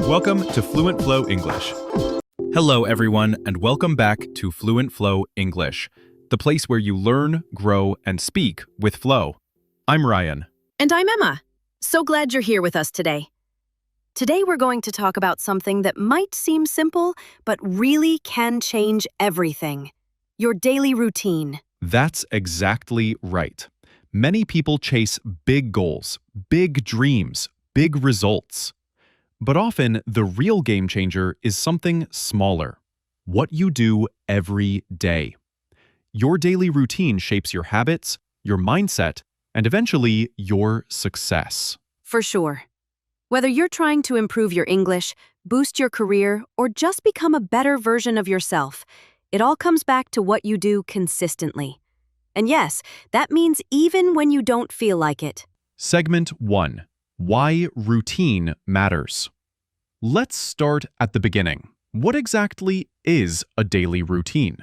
Welcome to FluentFlow English. Hello, everyone, and welcome back to FluentFlow English, the place where you learn, grow, and speak with flow. I'm Ryan. And I'm Emma. So glad you're here with us today. Today we're going to talk about something that might seem simple, but really can change everything. Your daily routine. That's exactly right. Many people chase big goals, big dreams, big results. But often, the real game changer is something smaller. What you do every day. Your daily routine shapes your habits, your mindset, and eventually, your success. For sure. Whether you're trying to improve your English, boost your career, or just become a better version of yourself, it all comes back to what you do consistently. And yes, that means even when you don't feel like it. Segment 1. Why routine matters. Let's start at the beginning. What exactly is a daily routine?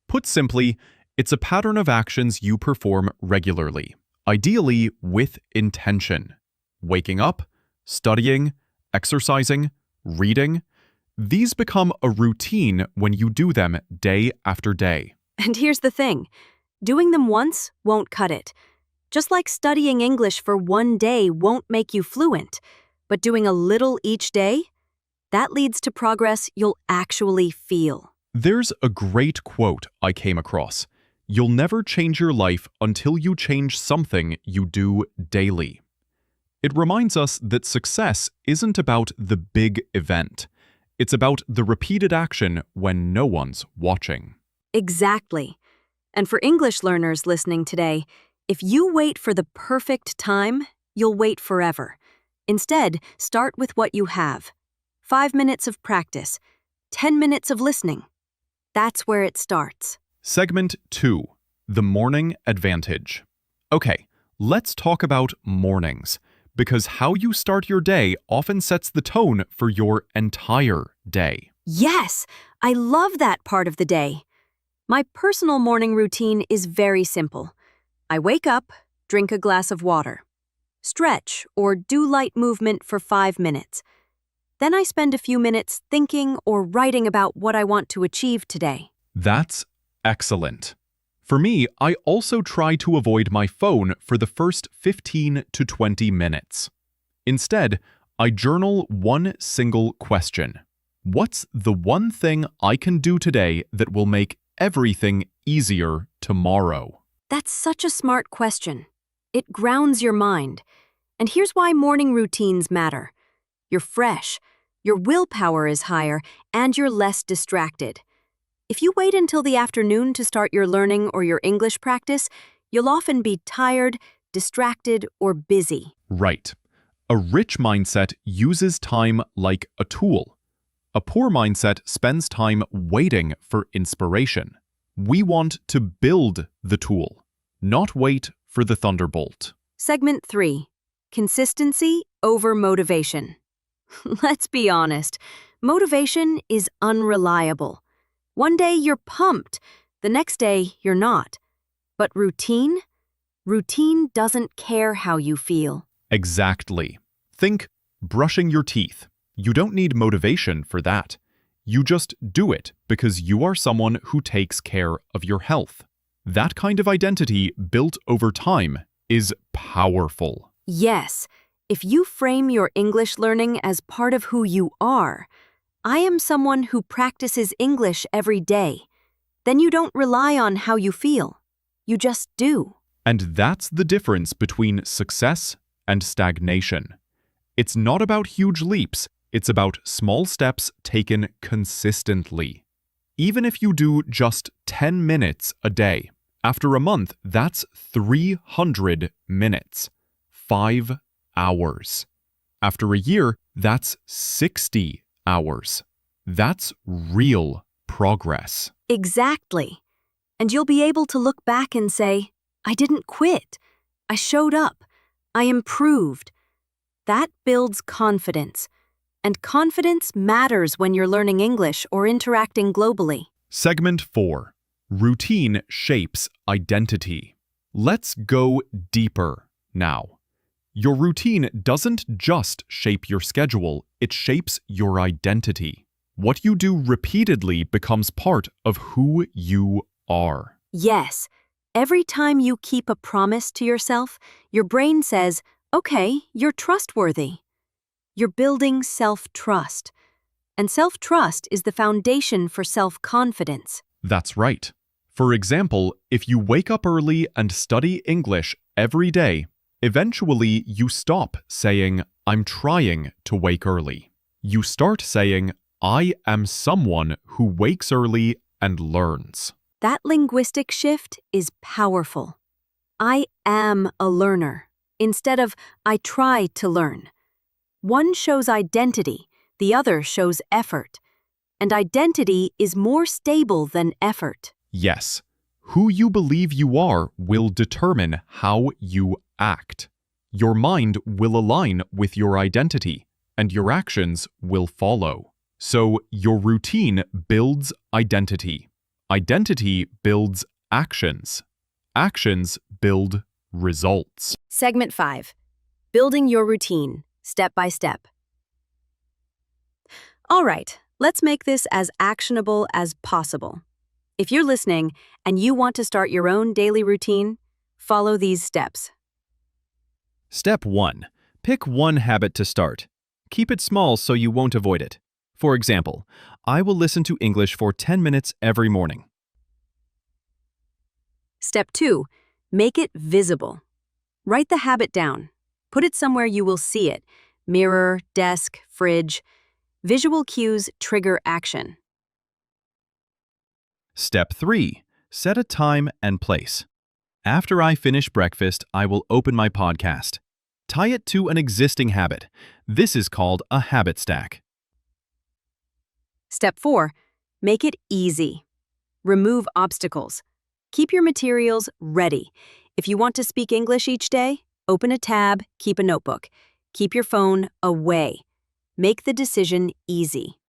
Put simply, it's a pattern of actions you perform regularly, ideally with intention. Waking up, studying, exercising, reading. These become a routine when you do them day after day. And here's the thing. Doing them once won't cut it. Just like studying English for one day won't make you fluent, but doing a little each day, that leads to progress you'll actually feel. There's a great quote I came across. You'll never change your life until you change something you do daily. It reminds us that success isn't about the big event. It's about the repeated action when no one's watching. Exactly. And for English learners listening today, if you wait for the perfect time, you'll wait forever. Instead, start with what you have. 5 minutes of practice, 10 minutes of listening. That's where it starts. Segment 2. The morning advantage. Okay, let's talk about mornings, because how you start your day often sets the tone for your entire day. Yes, I love that part of the day. My personal morning routine is very simple. I wake up, drink a glass of water, stretch or do light movement for 5 minutes. Then I spend a few minutes thinking or writing about what I want to achieve today. That's excellent. For me, I also try to avoid my phone for the first 15 to 20 minutes. Instead, I journal one single question. What's the one thing I can do today that will make everything easier tomorrow? That's such a smart question. It grounds your mind. And here's why morning routines matter. You're fresh, your willpower is higher, and you're less distracted. If you wait until the afternoon to start your learning or your English practice, you'll often be tired, distracted, or busy. Right. A rich mindset uses time like a tool. A poor mindset spends time waiting for inspiration. We want to build the tool, not wait for the thunderbolt. Segment 3. Consistency over motivation. Let's be honest, motivation is unreliable. One day you're pumped, the next day you're not. But routine? Routine doesn't care how you feel. Exactly. Think brushing your teeth. You don't need motivation for that. You just do it because you are someone who takes care of your health. That kind of identity built over time is powerful. Yes, if you frame your English learning as part of who you are, I am someone who practices English every day, then you don't rely on how you feel. You just do. And that's the difference between success and stagnation. It's not about huge leaps, it's about small steps taken consistently. Even if you do just 10 minutes a day, after a month, that's 300 minutes. 5 hours. After a year, that's 60 hours. That's real progress. Exactly. And you'll be able to look back and say, I didn't quit. I showed up. I improved. That builds confidence. And confidence matters when you're learning English or interacting globally. Segment 4. Routine shapes identity. Let's go deeper now. Your routine doesn't just shape your schedule, it shapes your identity. What you do repeatedly becomes part of who you are. Yes, every time you keep a promise to yourself, your brain says, okay, you're trustworthy. You're building self-trust. And self-trust is the foundation for self-confidence. That's right. For example, if you wake up early and study English every day, eventually you stop saying, I'm trying to wake early. You start saying, I am someone who wakes early and learns. That linguistic shift is powerful. I am a learner, instead of I try to learn. One shows identity, the other shows effort. And identity is more stable than effort. Yes, who you believe you are will determine how you act. Your mind will align with your identity, and your actions will follow. So your routine builds identity. Identity builds actions. Actions build results. Segment 5. Building your routine, step by step. All right, let's make this as actionable as possible. If you're listening and you want to start your own daily routine, follow these steps. Step 1. Pick one habit to start. Keep it small so you won't avoid it. For example, I will listen to English for 10 minutes every morning. Step 2. Make it visible. Write the habit down. Put it somewhere you will see it. Mirror, desk, fridge. Visual cues trigger action. Step 3. Set a time and place. After I finish breakfast, I will open my podcast. Tie it to an existing habit. This is called a habit stack. Step 4. Make it easy. Remove obstacles. Keep your materials ready. If you want to speak English each day, open a tab, keep a notebook. Keep your phone away. Make the decision easy.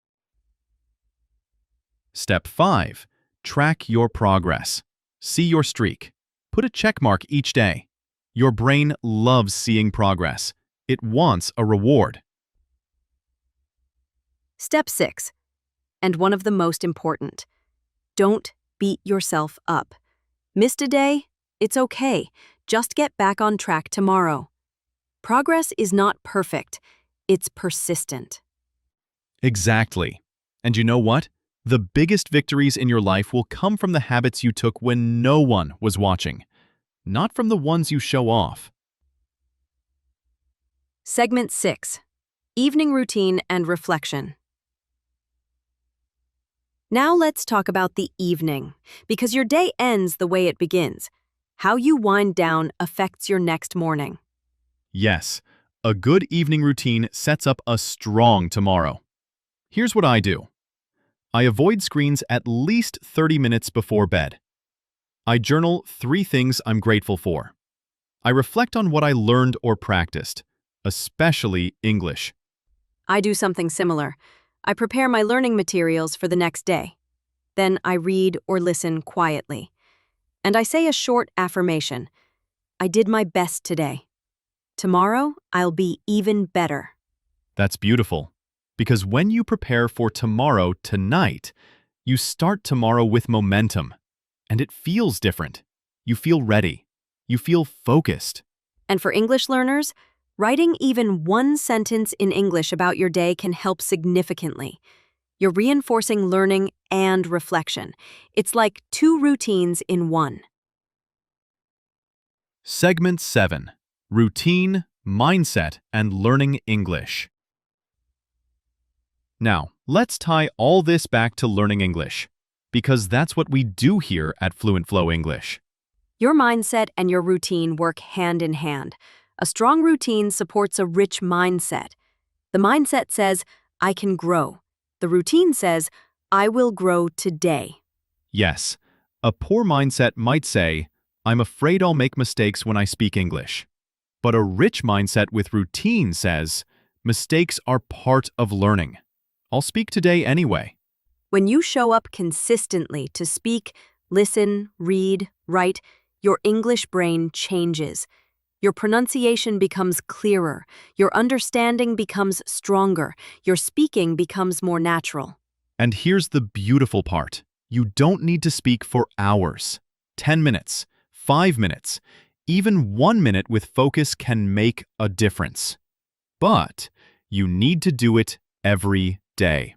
Step 5. Track your progress. See your streak. Put a check mark each day. Your brain loves seeing progress. It wants a reward. Step 6. And one of the most important. Don't beat yourself up. Missed a day? It's okay. Just get back on track tomorrow. Progress is not perfect. It's persistent. Exactly. And you know what? The biggest victories in your life will come from the habits you took when no one was watching, not from the ones you show off. Segment 6. Evening routine and reflection. Now let's talk about the evening, because your day ends the way it begins. How you wind down affects your next morning. Yes, a good evening routine sets up a strong tomorrow. Here's what I do. I avoid screens at least 30 minutes before bed. I journal 3 things I'm grateful for. I reflect on what I learned or practiced, especially English. I do something similar. I prepare my learning materials for the next day. Then I read or listen quietly. And I say a short affirmation. I did my best today. Tomorrow, I'll be even better. That's beautiful. Because when you prepare for tomorrow tonight, you start tomorrow with momentum. And it feels different. You feel ready. You feel focused. And for English learners, writing even one sentence in English about your day can help significantly. You're reinforcing learning and reflection. It's like 2 routines in one. Segment 7. Routine, Mindset, and Learning English. Now, let's tie all this back to learning English, because that's what we do here at FluentFlow English. Your mindset and your routine work hand in hand. A strong routine supports a rich mindset. The mindset says, I can grow. The routine says, I will grow today. Yes, a poor mindset might say, I'm afraid I'll make mistakes when I speak English. But a rich mindset with routine says, mistakes are part of learning. I'll speak today anyway. When you show up consistently to speak, listen, read, write, your English brain changes. Your pronunciation becomes clearer, your understanding becomes stronger, your speaking becomes more natural. And here's the beautiful part. You don't need to speak for hours. 10 minutes, 5 minutes, even 1 minute with focus can make a difference. But you need to do it every day.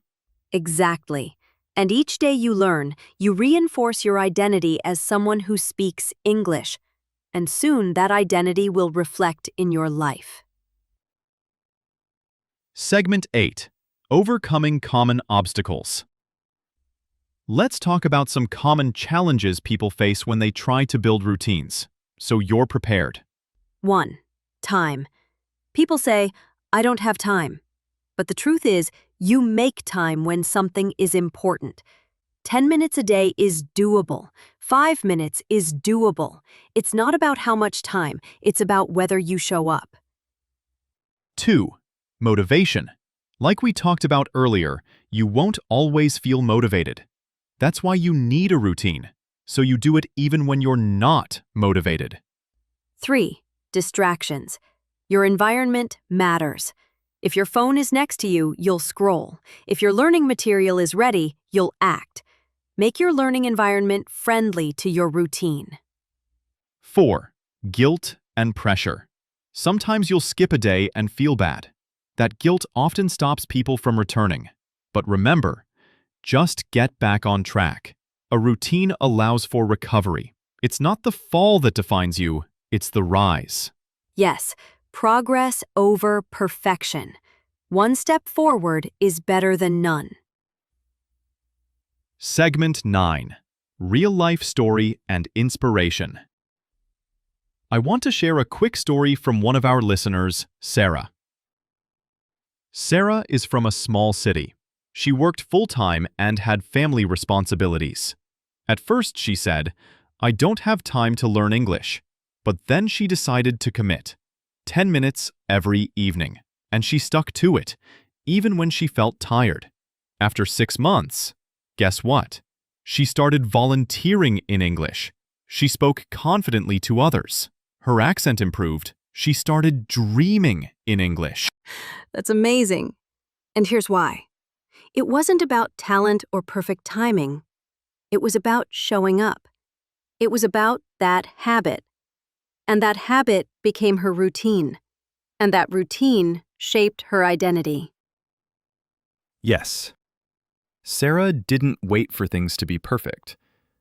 Exactly. And each day you learn, you reinforce your identity as someone who speaks English. And soon that identity will reflect in your life. Segment 8. Overcoming common obstacles. Let's talk about some common challenges people face when they try to build routines, so you're prepared. 1. Time. People say, I don't have time. But the truth is, you make time when something is important. 10 minutes a day is doable. 5 minutes is doable. It's not about how much time, it's about whether you show up. 2. Motivation. Like we talked about earlier, you won't always feel motivated. That's why you need a routine, so you do it even when you're not motivated. 3. Distractions. Your environment matters. If your phone is next to you, you'll scroll. If your learning material is ready, you'll act. Make your learning environment friendly to your routine. 4. Guilt and pressure. Sometimes you'll skip a day and feel bad. That guilt often stops people from returning. But remember, just get back on track. A routine allows for recovery. It's not the fall that defines you, it's the rise. Yes, progress over perfection. One step forward is better than none. Segment 9. Real-life story and inspiration. I want to share a quick story from one of our listeners, Sarah. Sarah is from a small city. She worked full-time and had family responsibilities. At first, she said, I don't have time to learn English. But then she decided to commit. 10 minutes every evening. And she stuck to it, even when she felt tired. After 6 months, guess what? She started volunteering in English. She spoke confidently to others. Her accent improved. She started dreaming in English. That's amazing. And here's why. It wasn't about talent or perfect timing. It was about showing up. It was about that habit. And that habit became her routine. And that routine shaped her identity. Yes. Sarah didn't wait for things to be perfect.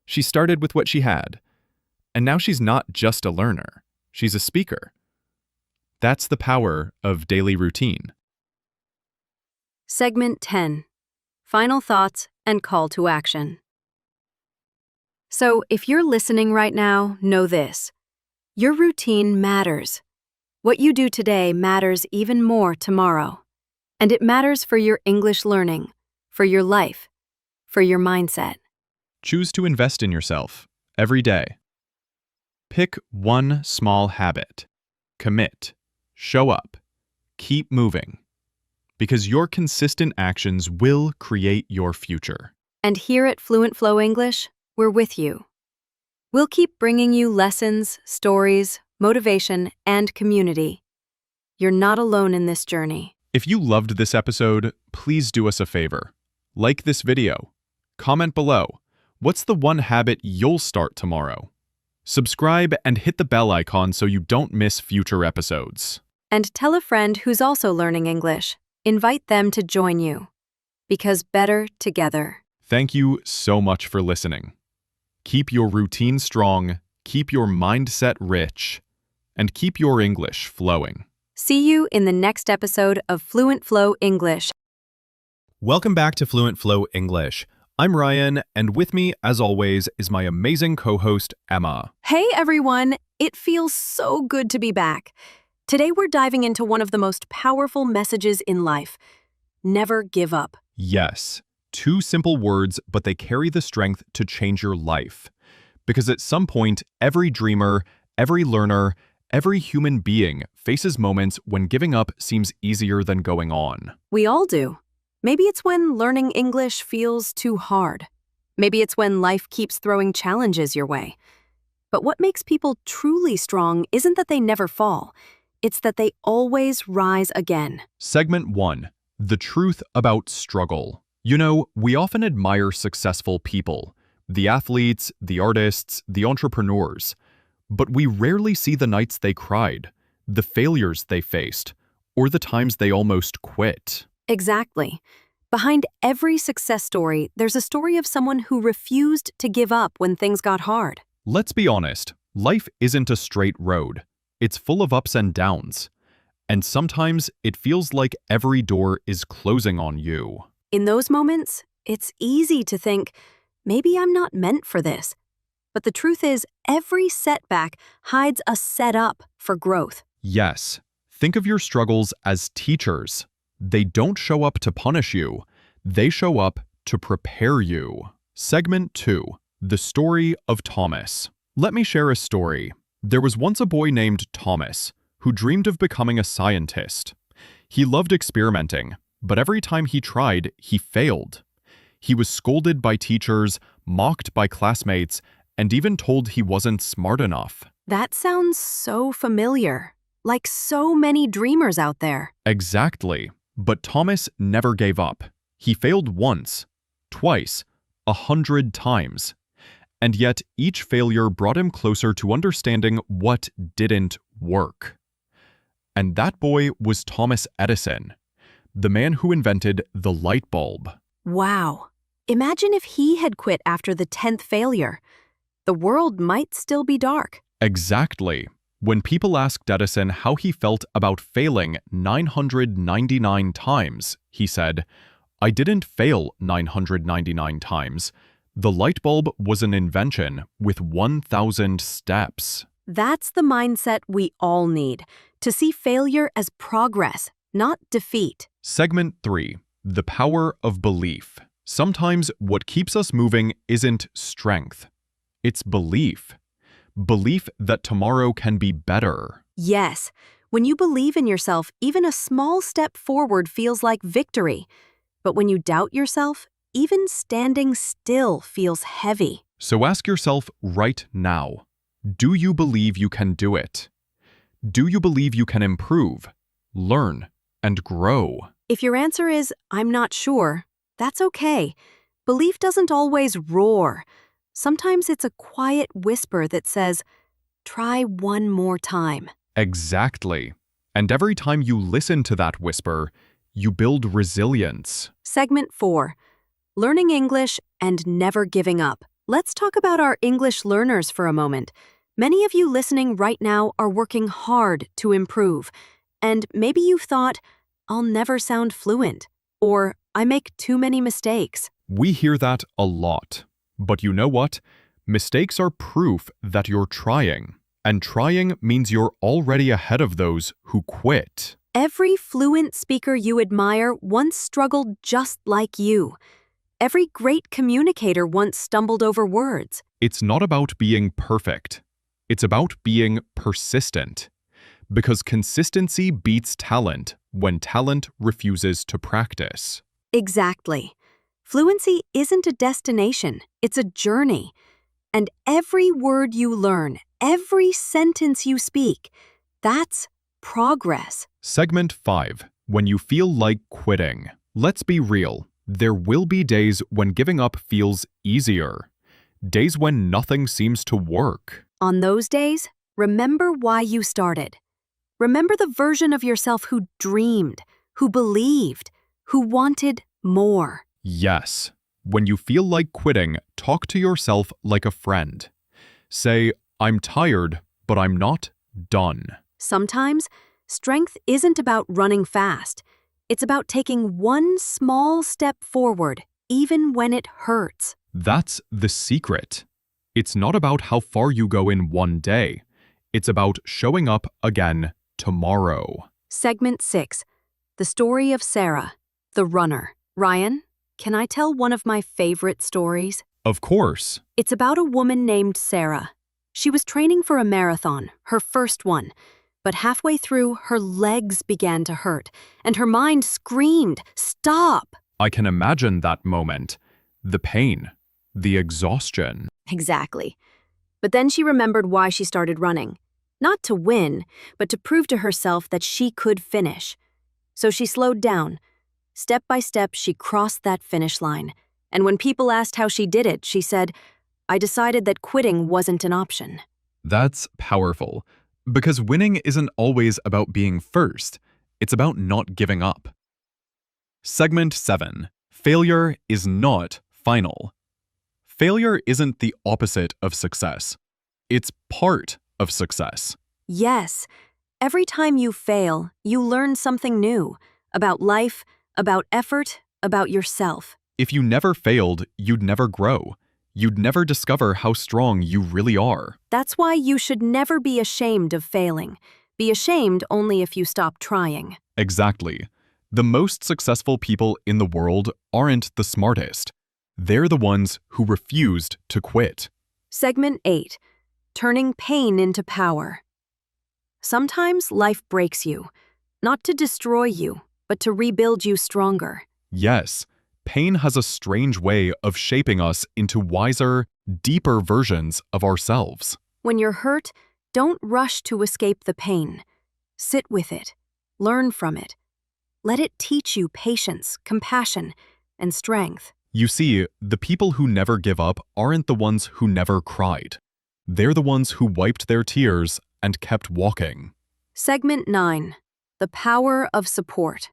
She started with what she had. And now she's not just a learner. She's a speaker. That's the power of daily routine. Segment 10. Final thoughts and call to action. So, if you're listening right now, know this. Your routine matters. What you do today matters even more tomorrow. And it matters for your English learning, for your life, for your mindset. Choose to invest in yourself every day. Pick one small habit. Commit. Show up. Keep moving. Because your consistent actions will create your future. And here at FluentFlow English, we're with you. We'll keep bringing you lessons, stories, motivation, and community. You're not alone in this journey. If you loved this episode, please do us a favor. Like this video. Comment below. What's the one habit you'll start tomorrow? Subscribe and hit the bell icon so you don't miss future episodes. And tell a friend who's also learning English. Invite them to join you. Because better together. Thank you so much for listening. Keep your routine strong, keep your mindset rich, and keep your English flowing. See you in the next episode of FluentFlow English. Welcome back to FluentFlow English. I'm Ryan, and with me, as always, is my amazing co-host, Emma. Hey everyone! It feels so good to be back. Today we're diving into one of the most powerful messages in life. Never give up. Yes, 2 simple words, but they carry the strength to change your life. Because at some point, every dreamer, every learner, every human being faces moments when giving up seems easier than going on. We all do. Maybe it's when learning English feels too hard. Maybe it's when life keeps throwing challenges your way. But what makes people truly strong isn't that they never fall. It's that they always rise again. Segment 1. The truth about struggle. You know, we often admire successful people, the athletes, the artists, the entrepreneurs. But we rarely see the nights they cried, the failures they faced, or the times they almost quit. Exactly. Behind every success story, there's a story of someone who refused to give up when things got hard. Let's be honest, life isn't a straight road. It's full of ups and downs. And sometimes it feels like every door is closing on you. In those moments, it's easy to think, maybe I'm not meant for this. But the truth is, every setback hides a setup for growth. Yes, think of your struggles as teachers. They don't show up to punish you. They show up to prepare you. Segment 2. The story of Thomas. Let me share a story. There was once a boy named Thomas who dreamed of becoming a scientist. He loved experimenting, but every time he tried, he failed. He was scolded by teachers, mocked by classmates, and even told he wasn't smart enough. That sounds so familiar, like so many dreamers out there. Exactly. But Thomas never gave up. He failed once, twice, 100 times. And yet each failure brought him closer to understanding what didn't work. And that boy was Thomas Edison, the man who invented the light bulb. Wow. Imagine if he had quit after the 10th failure. The world might still be dark. Exactly. When people asked Edison how he felt about failing 999 times, he said, "I didn't fail 999 times. The light bulb was an invention with 1,000 steps." That's the mindset we all need, to see failure as progress, not defeat. Segment 3. The power of belief. Sometimes what keeps us moving isn't strength. It's belief. Belief that tomorrow can be better. Yes, when you believe in yourself, even a small step forward feels like victory. But when you doubt yourself, even standing still feels heavy. So ask yourself right now, do you believe you can do it? Do you believe you can improve, learn, and grow? If your answer is, I'm not sure, that's okay. Belief doesn't always roar. Sometimes it's a quiet whisper that says, try one more time. Exactly. And every time you listen to that whisper, you build resilience. Segment 4. Learning English and never giving up. Let's talk about our English learners for a moment. Many of you listening right now are working hard to improve. And maybe you've thought, I'll never sound fluent, or I make too many mistakes. We hear that a lot. But you know what? Mistakes are proof that you're trying. And trying means you're already ahead of those who quit. Every fluent speaker you admire once struggled just like you. Every great communicator once stumbled over words. It's not about being perfect. It's about being persistent. Because consistency beats talent when talent refuses to practice. Exactly. Fluency isn't a destination, it's a journey. And every word you learn, every sentence you speak, that's progress. Segment 5. When you feel like quitting. Let's be real. There will be days when giving up feels easier. Days when nothing seems to work. On those days, remember why you started. Remember the version of yourself who dreamed, who believed, who wanted more. Yes. When you feel like quitting, talk to yourself like a friend. Say, I'm tired, but I'm not done. Sometimes, strength isn't about running fast. It's about taking one small step forward, even when it hurts. That's the secret. It's not about how far you go in one day. It's about showing up again tomorrow. Segment 6. The story of Sarah, the runner. Ryan, can I tell one of my favorite stories? Of course. It's about a woman named Sarah. She was training for a marathon, her first one. But halfway through, her legs began to hurt, and her mind screamed, "Stop!" I can imagine that moment. The pain, the exhaustion. Exactly. But then she remembered why she started running. Not to win, but to prove to herself that she could finish. So she slowed down. Step by step, she crossed that finish line. And when people asked how she did it, she said, "I decided that quitting wasn't an option." That's powerful, because winning isn't always about being first. It's about not giving up. Segment 7. Failure is not final. Failure isn't the opposite of success. It's part of success. Yes, every time you fail, you learn something new about life, about effort, about yourself. If you never failed, you'd never grow. You'd never discover how strong you really are. That's why you should never be ashamed of failing. Be ashamed only if you stop trying. Exactly. The most successful people in the world aren't the smartest. They're the ones who refused to quit. Segment 8. Turning pain into power. Sometimes life breaks you, not to destroy you, but to rebuild you stronger. Yes, pain has a strange way of shaping us into wiser, deeper versions of ourselves. When you're hurt, don't rush to escape the pain. Sit with it. Learn from it. Let it teach you patience, compassion, and strength. You see, the people who never give up aren't the ones who never cried. They're the ones who wiped their tears and kept walking. Segment 9. The power of support.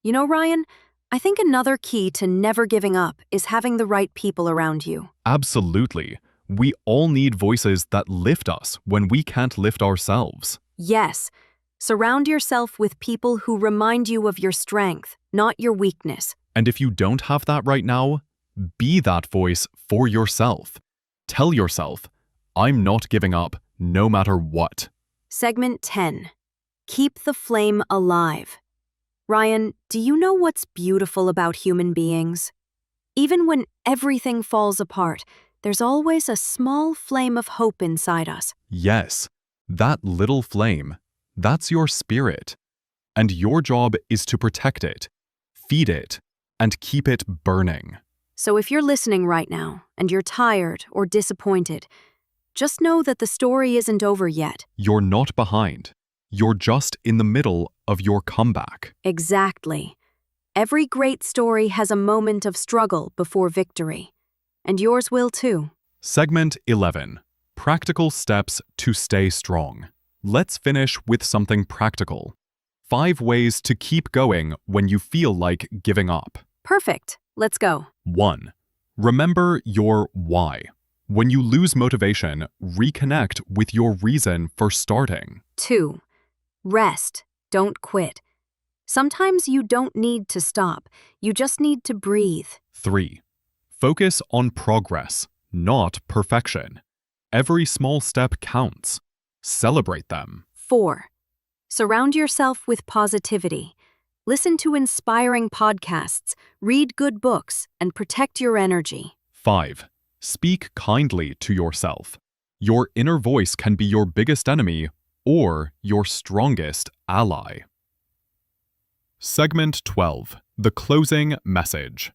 You know, Ryan, I think another key to never giving up is having the right people around you. Absolutely. We all need voices that lift us when we can't lift ourselves. Yes. Surround yourself with people who remind you of your strength, not your weakness. And if you don't have that right now, be that voice for yourself. Tell yourself, I'm not giving up, no matter what. Segment 10. Keep the flame alive. Ryan, do you know what's beautiful about human beings? Even when everything falls apart, there's always a small flame of hope inside us. Yes, that little flame, that's your spirit. And your job is to protect it, feed it, and keep it burning. So if you're listening right now and you're tired or disappointed, just know that the story isn't over yet. You're not behind. You're just in the middle of your comeback. Exactly. Every great story has a moment of struggle before victory. And yours will too. Segment 11. Practical steps to stay strong. Let's finish with something practical. 5 ways to keep going when you feel like giving up. Perfect. Let's go. 1. Remember your why. When you lose motivation, reconnect with your reason for starting. 2. Rest. Don't quit. Sometimes you don't need to stop. You just need to breathe. 3. Focus on progress, not perfection. Every small step counts. Celebrate them. 4. Surround yourself with positivity. Listen to inspiring podcasts, read good books, and protect your energy. 5. Speak kindly to yourself. Your inner voice can be your biggest enemy or your strongest ally. Segment 12. The closing message.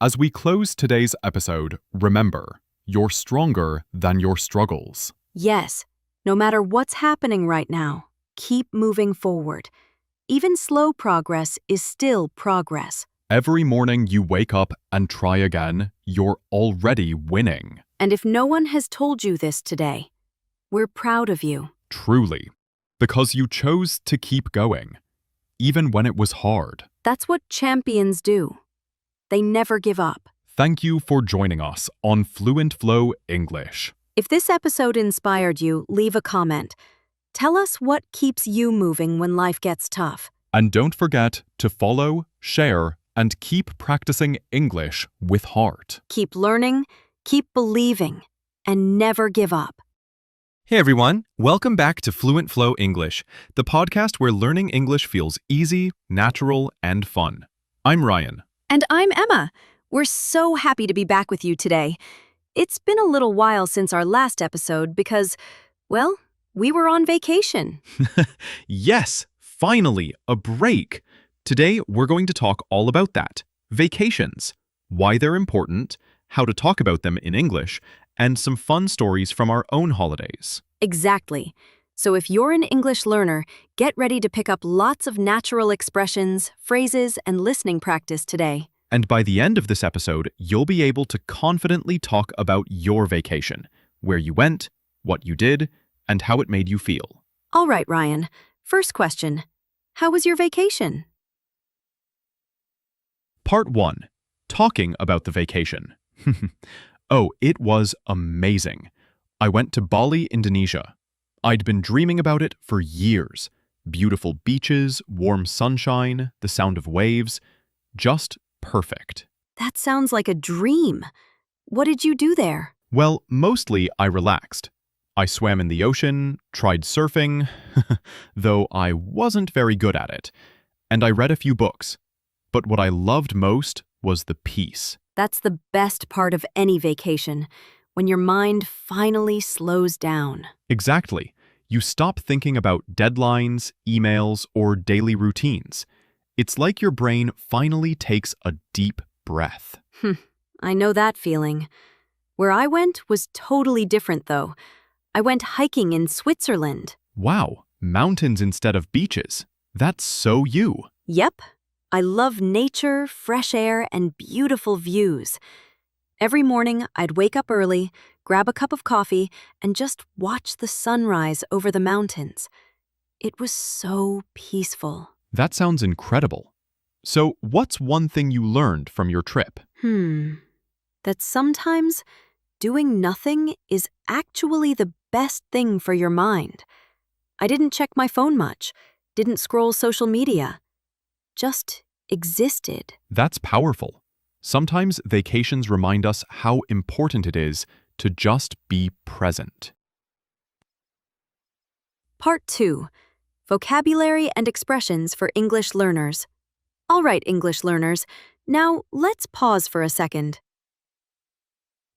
As we close today's episode, remember, you're stronger than your struggles. Yes, no matter what's happening right now, keep moving forward. Even slow progress is still progress. Every morning you wake up and try again, you're already winning. And if no one has told you this today, we're proud of you. Truly. Because you chose to keep going, even when it was hard. That's what champions do. They never give up. Thank you for joining us on FluentFlow English. If this episode inspired you, leave a comment. Tell us what keeps you moving when life gets tough. And don't forget to follow, share, and keep practicing English with heart. Keep learning, keep believing, and never give up. Hey everyone, welcome back to FluentFlow English, the podcast where learning English feels easy, natural, and fun. I'm Ryan. And I'm Emma. We're so happy to be back with you today. It's been a little while since our last episode because, well, we were on vacation. Yes, finally, a break. Today, we're going to talk all about that. Vacations, why they're important, how to talk about them in English, and some fun stories from our own holidays. Exactly. So if you're an English learner, get ready to pick up lots of natural expressions, phrases, and listening practice today. And by the end of this episode, you'll be able to confidently talk about your vacation, where you went, what you did, and how it made you feel. All right, Ryan. First question. How was your vacation? Part 1. Talking about the vacation. Oh, it was amazing. I went to Bali, Indonesia. I'd been dreaming about it for years. Beautiful beaches, warm sunshine, the sound of waves. Just perfect. That sounds like a dream. What did you do there? Well, mostly I relaxed. I swam in the ocean, tried surfing, though I wasn't very good at it, and I read a few books. But what I loved most was the peace. That's the best part of any vacation, when your mind finally slows down. Exactly. You stop thinking about deadlines, emails, or daily routines. It's like your brain finally takes a deep breath. I know that feeling. Where I went was totally different, though. I went hiking in Switzerland. Wow, mountains instead of beaches. That's so you. Yep. I love nature, fresh air, and beautiful views. Every morning, I'd wake up early, grab a cup of coffee, and just watch the sunrise over the mountains. It was so peaceful. That sounds incredible. So, what's one thing you learned from your trip? That sometimes doing nothing is actually the best thing for your mind. I didn't check my phone much, didn't scroll social media. Just existed. That's powerful. Sometimes vacations remind us how important it is to just be present. Part 2. Vocabulary and expressions for English learners. All right, English learners, now let's pause for a second.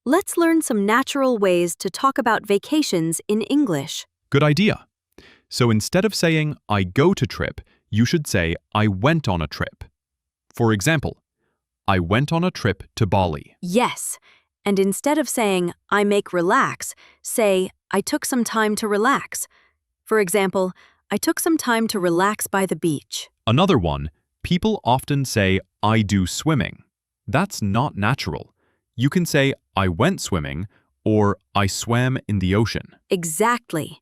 Let's learn some natural ways to talk about vacations in English. Good idea. So instead of saying, I go to trip, you should say, I went on a trip. For example, I went on a trip to Bali. Yes, and instead of saying, I make relax, say, I took some time to relax. For example, I took some time to relax by the beach. Another one, people often say, I do swimming. That's not natural. You can say, I went swimming, or I swam in the ocean. Exactly.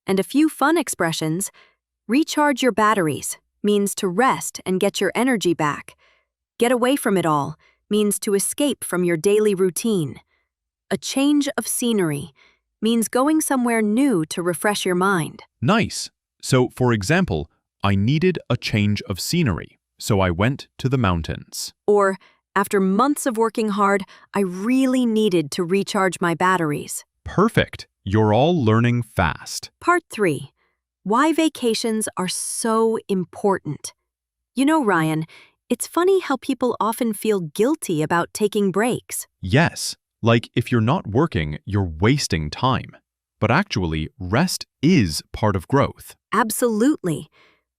And a few fun expressions. Recharge your batteries means to rest and get your energy back. Get away from it all means to escape from your daily routine. A change of scenery means going somewhere new to refresh your mind. Nice. So, for example, I needed a change of scenery, so I went to the mountains. Or, after months of working hard, I really needed to recharge my batteries. Perfect. You're all learning fast. Part 3. Why vacations are so important. You know, Ryan, it's funny how people often feel guilty about taking breaks. Yes, like if you're not working, you're wasting time. But actually, rest is part of growth. Absolutely.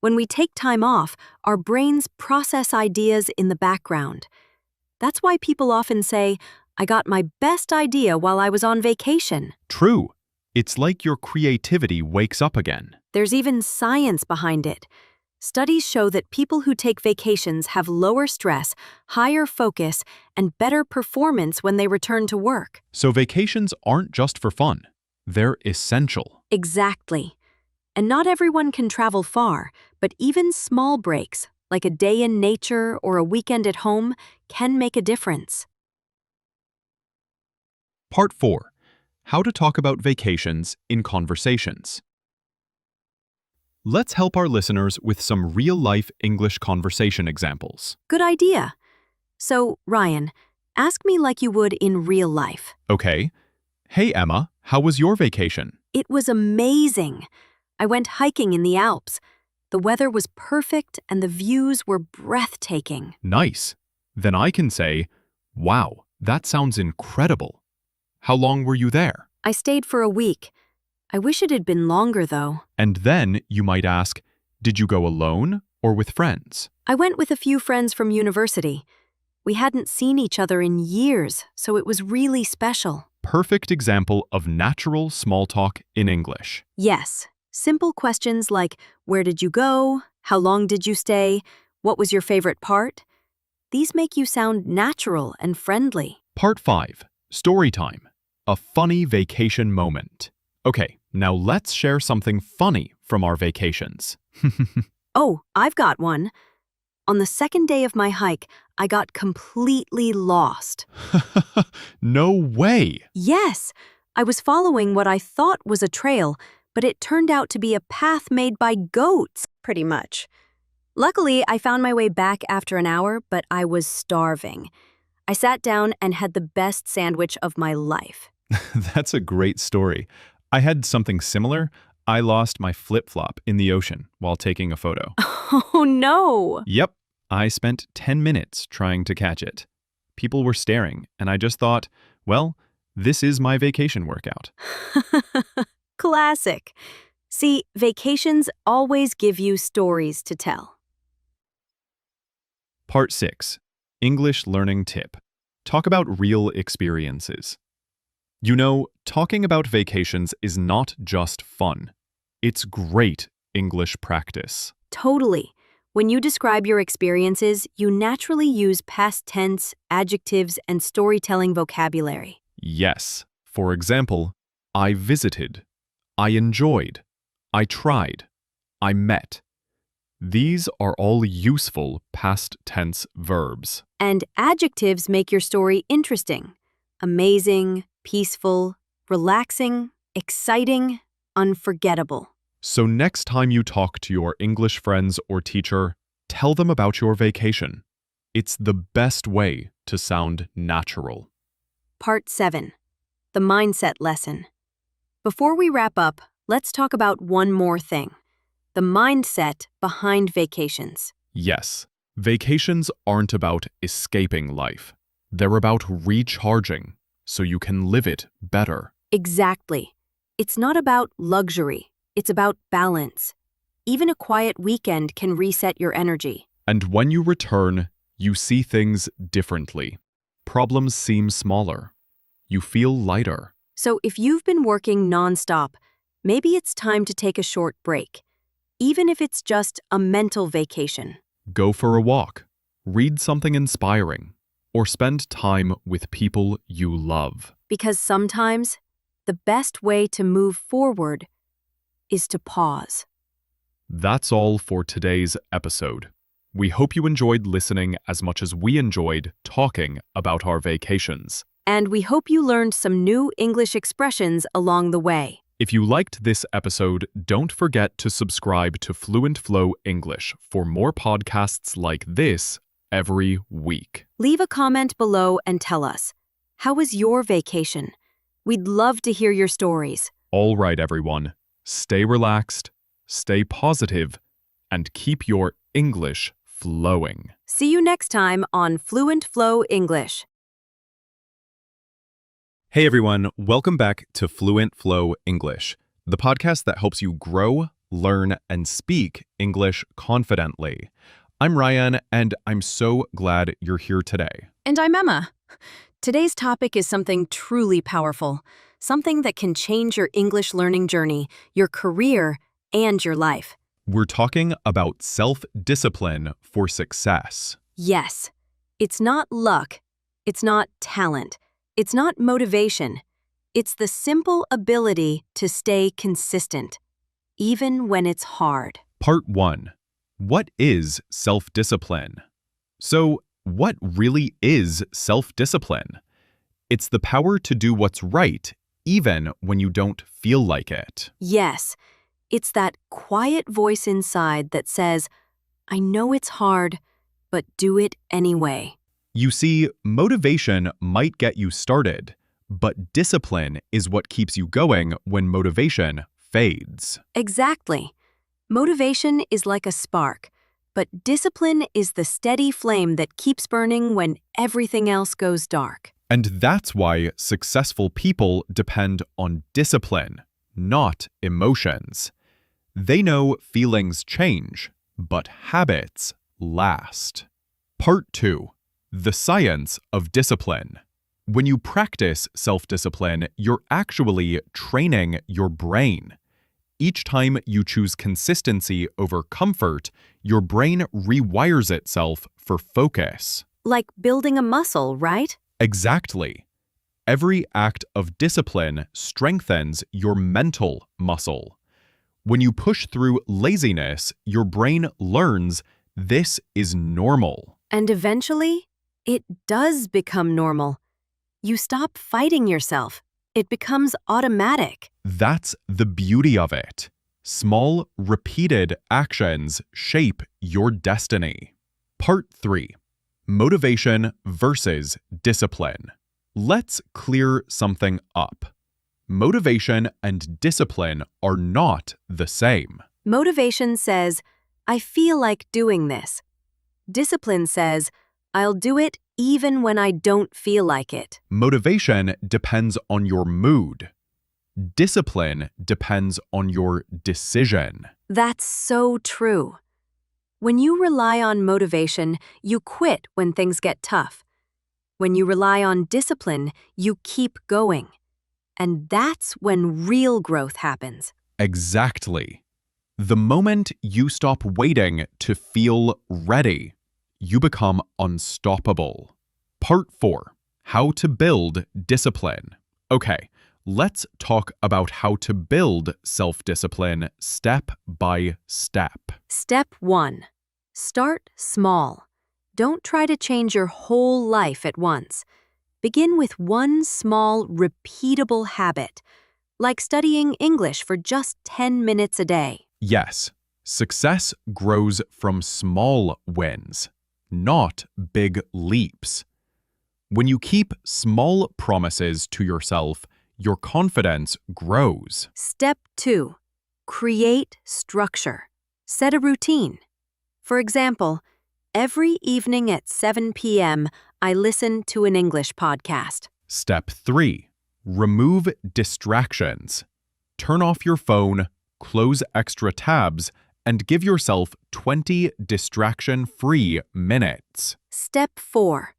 When we take time off, our brains process ideas in the background. That's why people often say, I got my best idea while I was on vacation. True. It's like your creativity wakes up again. There's even science behind it. Studies show that people who take vacations have lower stress, higher focus, and better performance when they return to work. So vacations aren't just for fun. They're essential. Exactly. And not everyone can travel far, but even small breaks, like a day in nature or a weekend at home, can make a difference. Part 4. How to talk about vacations in conversations. Let's help our listeners with some real-life English conversation examples. Good idea. So, Ryan, ask me like you would in real life. Okay. Hey, Emma, how was your vacation? It was amazing. I went hiking in the Alps. The weather was perfect and the views were breathtaking. Nice. Then I can say, wow, that sounds incredible. How long were you there? I stayed for a week. I wish it had been longer, though. And then you might ask, did you go alone or with friends? I went with a few friends from university. We hadn't seen each other in years, so it was really special. perfect example of natural small talk in English. Yes, simple questions like, where did you go? How long did you stay? What was your favorite part? These make you sound natural and friendly. Part 5. Story time. A funny vacation moment. Okay, now let's share something funny from our vacations. Oh, I've got one. On the second day of my hike, I got completely lost. No way! Yes, I was following what I thought was a trail, but it turned out to be a path made by goats, pretty much. Luckily, I found my way back after an hour, but I was starving. I sat down and had the best sandwich of my life. That's a great story. I had something similar. I lost my flip-flop in the ocean while taking a photo. Oh no! Yep, I spent 10 minutes trying to catch it. People were staring, and I just thought, well, this is my vacation workout. Classic. See, vacations always give you stories to tell. Part 6. English Learning Tip. Talk about real experiences. You know, talking about vacations is not just fun. It's great English practice. Totally. When you describe your experiences, you naturally use past tense, adjectives, and storytelling vocabulary. Yes. For example, I visited, I enjoyed, I tried, I met. These are all useful past tense verbs. And adjectives make your story interesting. Amazing, peaceful, relaxing, exciting, unforgettable. So next time you talk to your English friends or teacher, tell them about your vacation. It's the best way to sound natural. Part 7. The Mindset Lesson. Before we wrap up, let's talk about one more thing. The mindset behind vacations. Yes, vacations aren't about escaping life. They're about recharging, so you can live it better. Exactly. It's not about luxury. It's about balance. Even a quiet weekend can reset your energy. And when you return, you see things differently. Problems seem smaller. You feel lighter. So if you've been working nonstop, maybe it's time to take a short break. Even if it's just a mental vacation. Go for a walk, read something inspiring, or spend time with people you love. Because sometimes, the best way to move forward is to pause. That's all for today's episode. We hope you enjoyed listening as much as we enjoyed talking about our vacations. And we hope you learned some new English expressions along the way. If you liked this episode, don't forget to subscribe to FluentFlow English for more podcasts like this every week. Leave a comment below and tell us, how was your vacation? We'd love to hear your stories. All right, everyone. Stay relaxed, stay positive, and keep your English flowing. See you next time on FluentFlow English. Hey everyone, welcome back to FluentFlow English, the podcast that helps you grow, learn, and speak English confidently. I'm Ryan, and I'm so glad you're here today. And I'm Emma. Today's topic is something truly powerful, something that can change your English learning journey, your career, and your life. We're talking about self-discipline for success. Yes, it's not luck, it's not talent. It's not motivation. It's the simple ability to stay consistent, even when it's hard. Part 1. What is self-discipline? So, what really is self-discipline? It's the power to do what's right, even when you don't feel like it. Yes, it's that quiet voice inside that says, I know it's hard, but do it anyway. You see, motivation might get you started, but discipline is what keeps you going when motivation fades. Exactly. Motivation is like a spark, but discipline is the steady flame that keeps burning when everything else goes dark. And that's why successful people depend on discipline, not emotions. They know feelings change, but habits last. Part 2. The science of discipline. When you practice self-discipline, you're actually training your brain. Each time you choose consistency over comfort, your brain rewires itself for focus. Like building a muscle, right? Exactly. Every act of discipline strengthens your mental muscle. When you push through laziness, your brain learns this is normal. And eventually, it does become normal. You stop fighting yourself. It becomes automatic. That's the beauty of it. Small, repeated actions shape your destiny. Part 3. Motivation versus discipline. Let's clear something up. Motivation and discipline are not the same. Motivation says, I feel like doing this. Discipline says, I'll do it even when I don't feel like it. Motivation depends on your mood. Discipline depends on your decision. That's so true. When you rely on motivation, you quit when things get tough. When you rely on discipline, you keep going. And that's when real growth happens. Exactly. The moment you stop waiting to feel ready, you become unstoppable. Part 4. How to build discipline. Okay, let's talk about how to build self-discipline step by step. Step 1. Start small. Don't try to change your whole life at once. Begin with one small, repeatable habit, like studying English for just 10 minutes a day. Yes, success grows from small wins, not big leaps. When you keep small promises to yourself, your confidence grows. Step 2. Create structure. Set a routine. For example, every evening at 7 p.m., I listen to an English podcast. Step 3. Remove distractions. Turn off your phone, close extra tabs, and give yourself 20 distraction-free minutes. Step 4.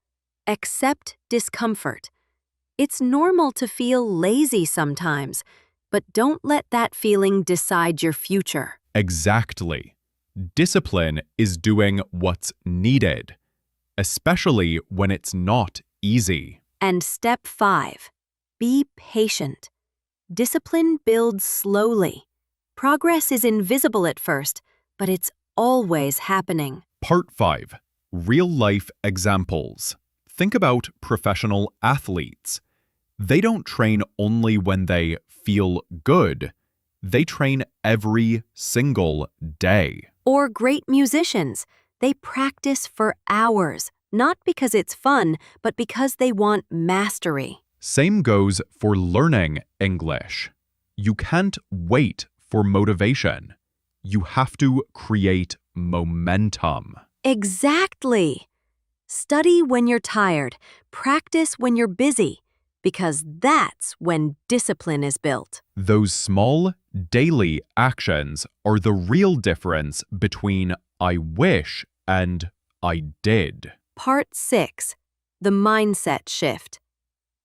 Accept discomfort. It's normal to feel lazy sometimes, but don't let that feeling decide your future. Exactly. Discipline is doing what's needed, especially when it's not easy. And step 5. Be patient. Discipline builds slowly. Progress is invisible at first, but it's always happening. Part 5. Real-life examples. Think about professional athletes. They don't train only when they feel good. They train every single day. Or great musicians. They practice for hours, not because it's fun, but because they want mastery. Same goes for learning English. You can't wait for motivation. You have to create momentum. Exactly. Study when you're tired, practice when you're busy, because that's when discipline is built. Those small, daily actions are the real difference between I wish and I did. Part 6. The mindset shift.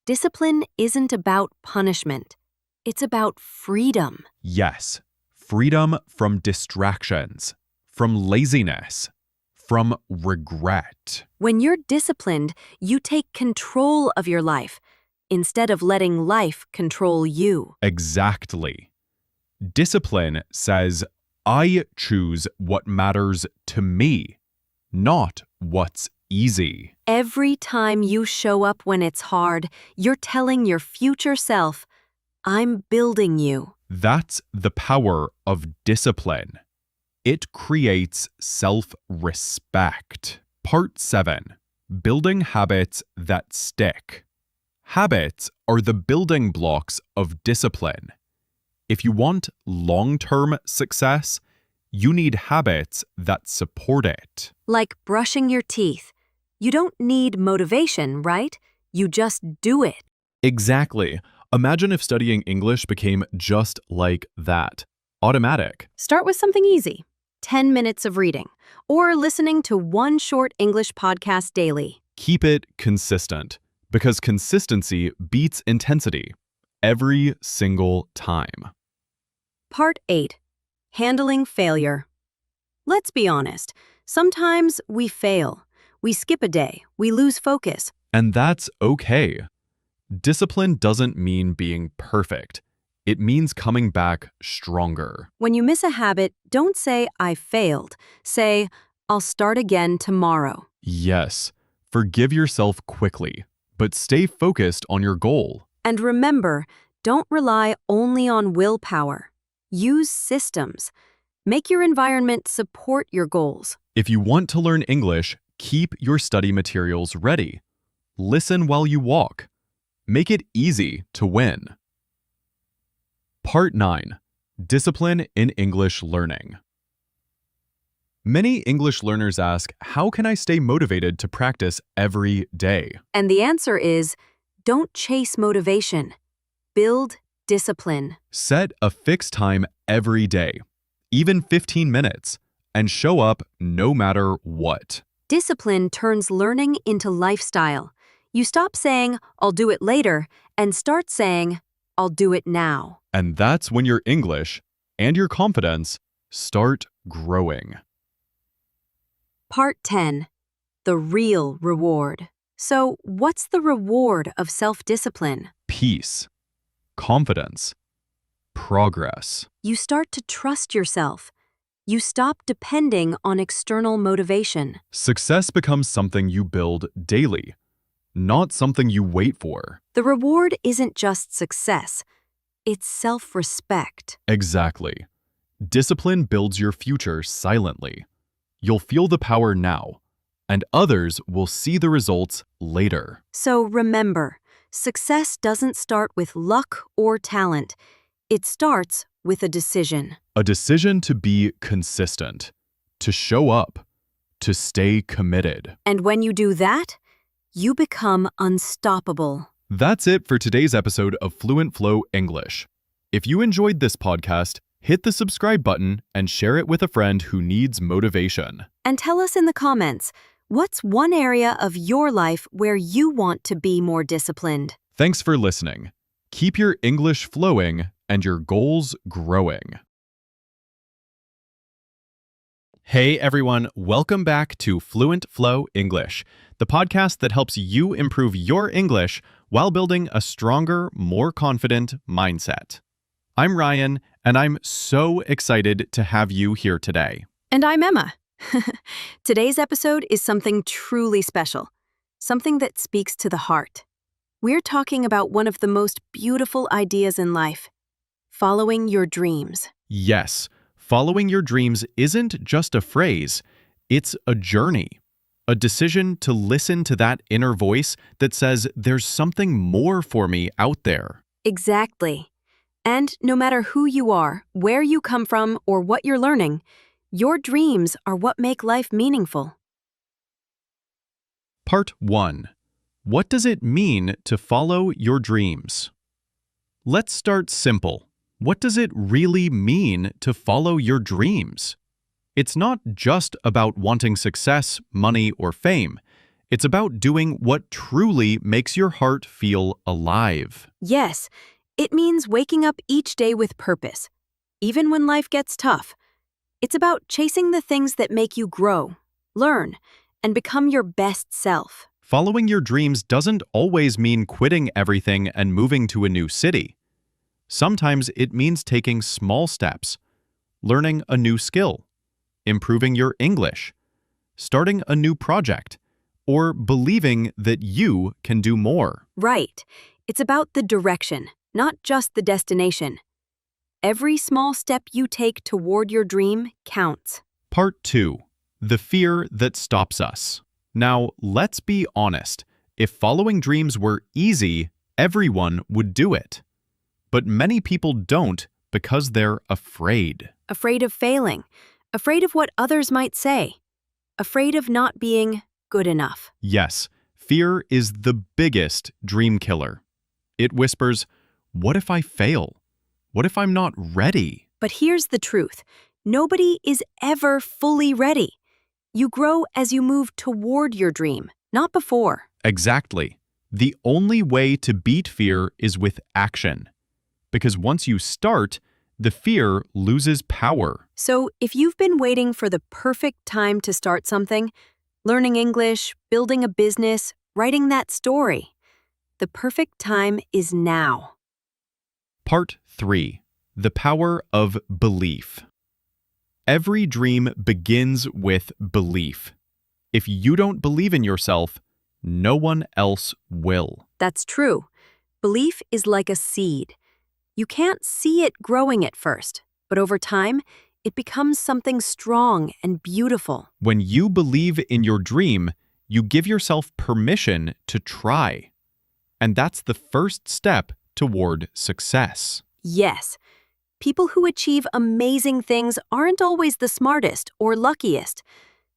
Discipline isn't about punishment. It's about freedom. Yes, freedom from distractions, from laziness, from regret. When you're disciplined, you take control of your life instead of letting life control you. Exactly. Discipline says, I choose what matters to me, not what's easy. Every time you show up when it's hard, you're telling your future self, I'm building you. That's the power of discipline. It creates self-respect. Part 7. Building habits that stick. Habits are the building blocks of discipline. If you want long-term success, you need habits that support it. Like brushing your teeth. You don't need motivation, right? You just do it. Exactly. Imagine if studying English became just like that. Automatic. Start with something easy. 10 minutes of reading, or listening to one short English podcast daily. Keep it consistent. Because consistency beats intensity every single time. Part 8. Handling failure. Let's be honest. Sometimes we fail. We skip a day. We lose focus. And that's okay. Discipline doesn't mean being perfect. It means coming back stronger. When you miss a habit, don't say, I failed. Say, I'll start again tomorrow. Yes, forgive yourself quickly, but stay focused on your goal. And remember, don't rely only on willpower. Use systems. Make your environment support your goals. If you want to learn English, keep your study materials ready. Listen while you walk. Make it easy to win. Part 9. Discipline in English Learning. Many English learners ask, how can I stay motivated to practice every day? And the answer is, don't chase motivation. Build discipline. Set a fixed time every day, even 15 minutes, and show up no matter what. Discipline turns learning into lifestyle. You stop saying, I'll do it later, and start saying, I'll do it now. And that's when your English and your confidence start growing. Part 10. The real reward. So, what's the reward of self-discipline? Peace, confidence, progress. You start to trust yourself. You stop depending on external motivation. Success becomes something you build daily, not something you wait for. The reward isn't just success. It's self-respect. Exactly. Discipline builds your future silently. You'll feel the power now, and others will see the results later. So remember, success doesn't start with luck or talent. It starts with a decision. A decision to be consistent, to show up, to stay committed. And when you do that, you become unstoppable. That's it for today's episode of FluentFlow English. If you enjoyed this podcast, hit the subscribe button and share it with a friend who needs motivation. And tell us in the comments, what's one area of your life where you want to be more disciplined? Thanks for listening. Keep your English flowing and your goals growing. Hey everyone, welcome back to FluentFlow English, the podcast that helps you improve your English while building a stronger, more confident mindset. I'm Ryan, and I'm so excited to have you here today. And I'm Emma. Today's episode is something truly special, something that speaks to the heart. We're talking about one of the most beautiful ideas in life, following your dreams. Yes, following your dreams isn't just a phrase, it's a journey. A decision to listen to that inner voice that says there's something more for me out there. Exactly. And no matter who you are, where you come from, or what you're learning, your dreams are what make life meaningful. Part 1. What does it mean to follow your dreams? Let's start simple. What does it really mean to follow your dreams? It's not just about wanting success, money, or fame. It's about doing what truly makes your heart feel alive. Yes, it means waking up each day with purpose, even when life gets tough. It's about chasing the things that make you grow, learn, and become your best self. Following your dreams doesn't always mean quitting everything and moving to a new city. Sometimes it means taking small steps, learning a new skill, improving your English, starting a new project, or believing that you can do more. Right. It's about the direction, not just the destination. Every small step you take toward your dream counts. Part 2. The fear that stops us. Now, let's be honest. If following dreams were easy, everyone would do it. But many people don't because they're afraid. Afraid of failing, afraid of what others might say, afraid of not being good enough. Yes, fear is the biggest dream killer. It whispers, what if I fail? What if I'm not ready? But here's the truth. Nobody is ever fully ready. You grow as you move toward your dream, not before. Exactly. The only way to beat fear is with action. Because once you start, the fear loses power. So, if you've been waiting for the perfect time to start something, learning English, building a business, writing that story, the perfect time is now. Part 3. The Power of Belief. Every dream begins with belief. If you don't believe in yourself, no one else will. That's true. Belief is like a seed. You can't see it growing at first, but over time, it becomes something strong and beautiful. When you believe in your dream, you give yourself permission to try. And that's the first step toward success. Yes, people who achieve amazing things aren't always the smartest or luckiest.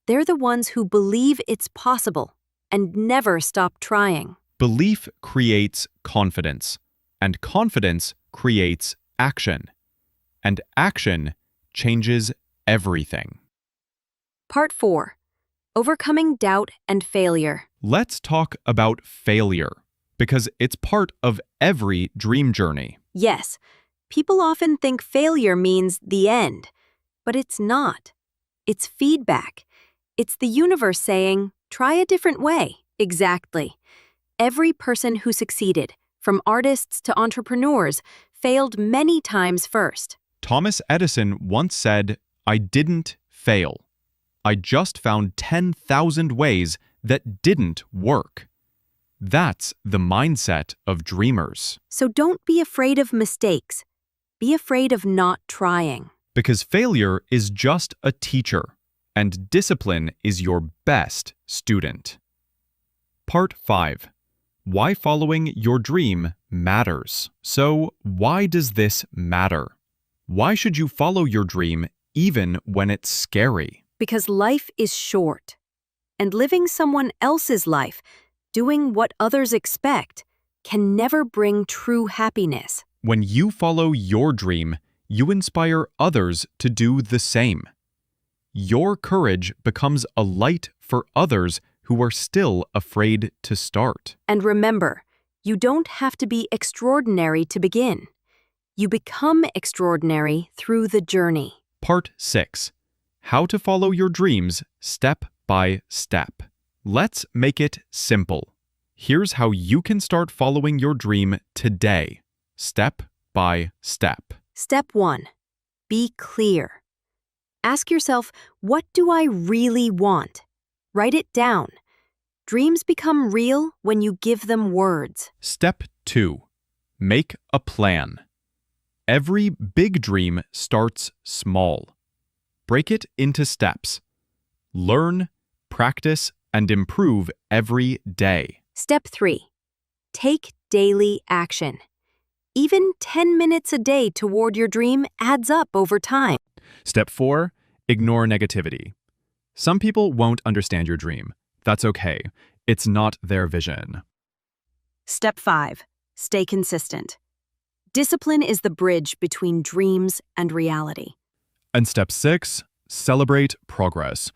They're the ones who believe it's possible and never stop trying. Belief creates confidence, and confidence creates action. And action changes everything. Part 4. Overcoming doubt and failure. Let's talk about failure, because it's part of every dream journey. Yes, people often think failure means the end, but it's not. It's feedback. It's the universe saying, try a different way. Exactly. Every person who succeeded, from artists to entrepreneurs, failed many times first. Thomas Edison once said, "I didn't fail. I just found 10,000 ways that didn't work." That's the mindset of dreamers. So don't be afraid of mistakes. Be afraid of not trying. Because failure is just a teacher, and discipline is your best student. Part 5. Why following your dream matters. So, why does this matter? Why should you follow your dream even when it's scary? Because life is short. And living someone else's life, doing what others expect, can never bring true happiness. When you follow your dream, you inspire others to do the same. Your courage becomes a light for others who are still afraid to start. And remember, you don't have to be extraordinary to begin. You become extraordinary through the journey. Part 6. How to follow your dreams step by step. Let's make it simple. Here's how you can start following your dream today, step by step. Step 1. Be clear. Ask yourself, what do I really want? Write it down. Dreams become real when you give them words. Step 2. Make a plan. Every big dream starts small. Break it into steps. Learn, practice, and improve every day. Step 3. Take daily action. Even 10 minutes a day toward your dream adds up over time. Step 4. Ignore negativity. Some people won't understand your dream. That's okay. It's not their vision. Step 5. Stay consistent. Discipline is the bridge between dreams and reality. And step 6. Celebrate progress.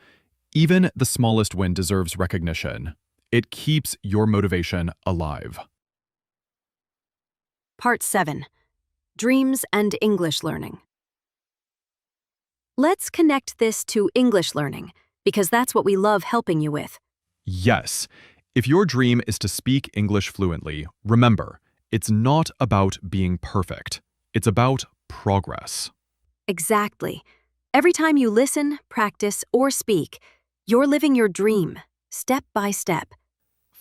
Even the smallest win deserves recognition. It keeps your motivation alive. Part 7. Dreams and English learning. Let's connect this to English learning, because that's what we love helping you with. Yes, if your dream is to speak English fluently, remember, it's not about being perfect. It's about progress. Exactly. Every time you listen, practice, or speak, you're living your dream, step by step.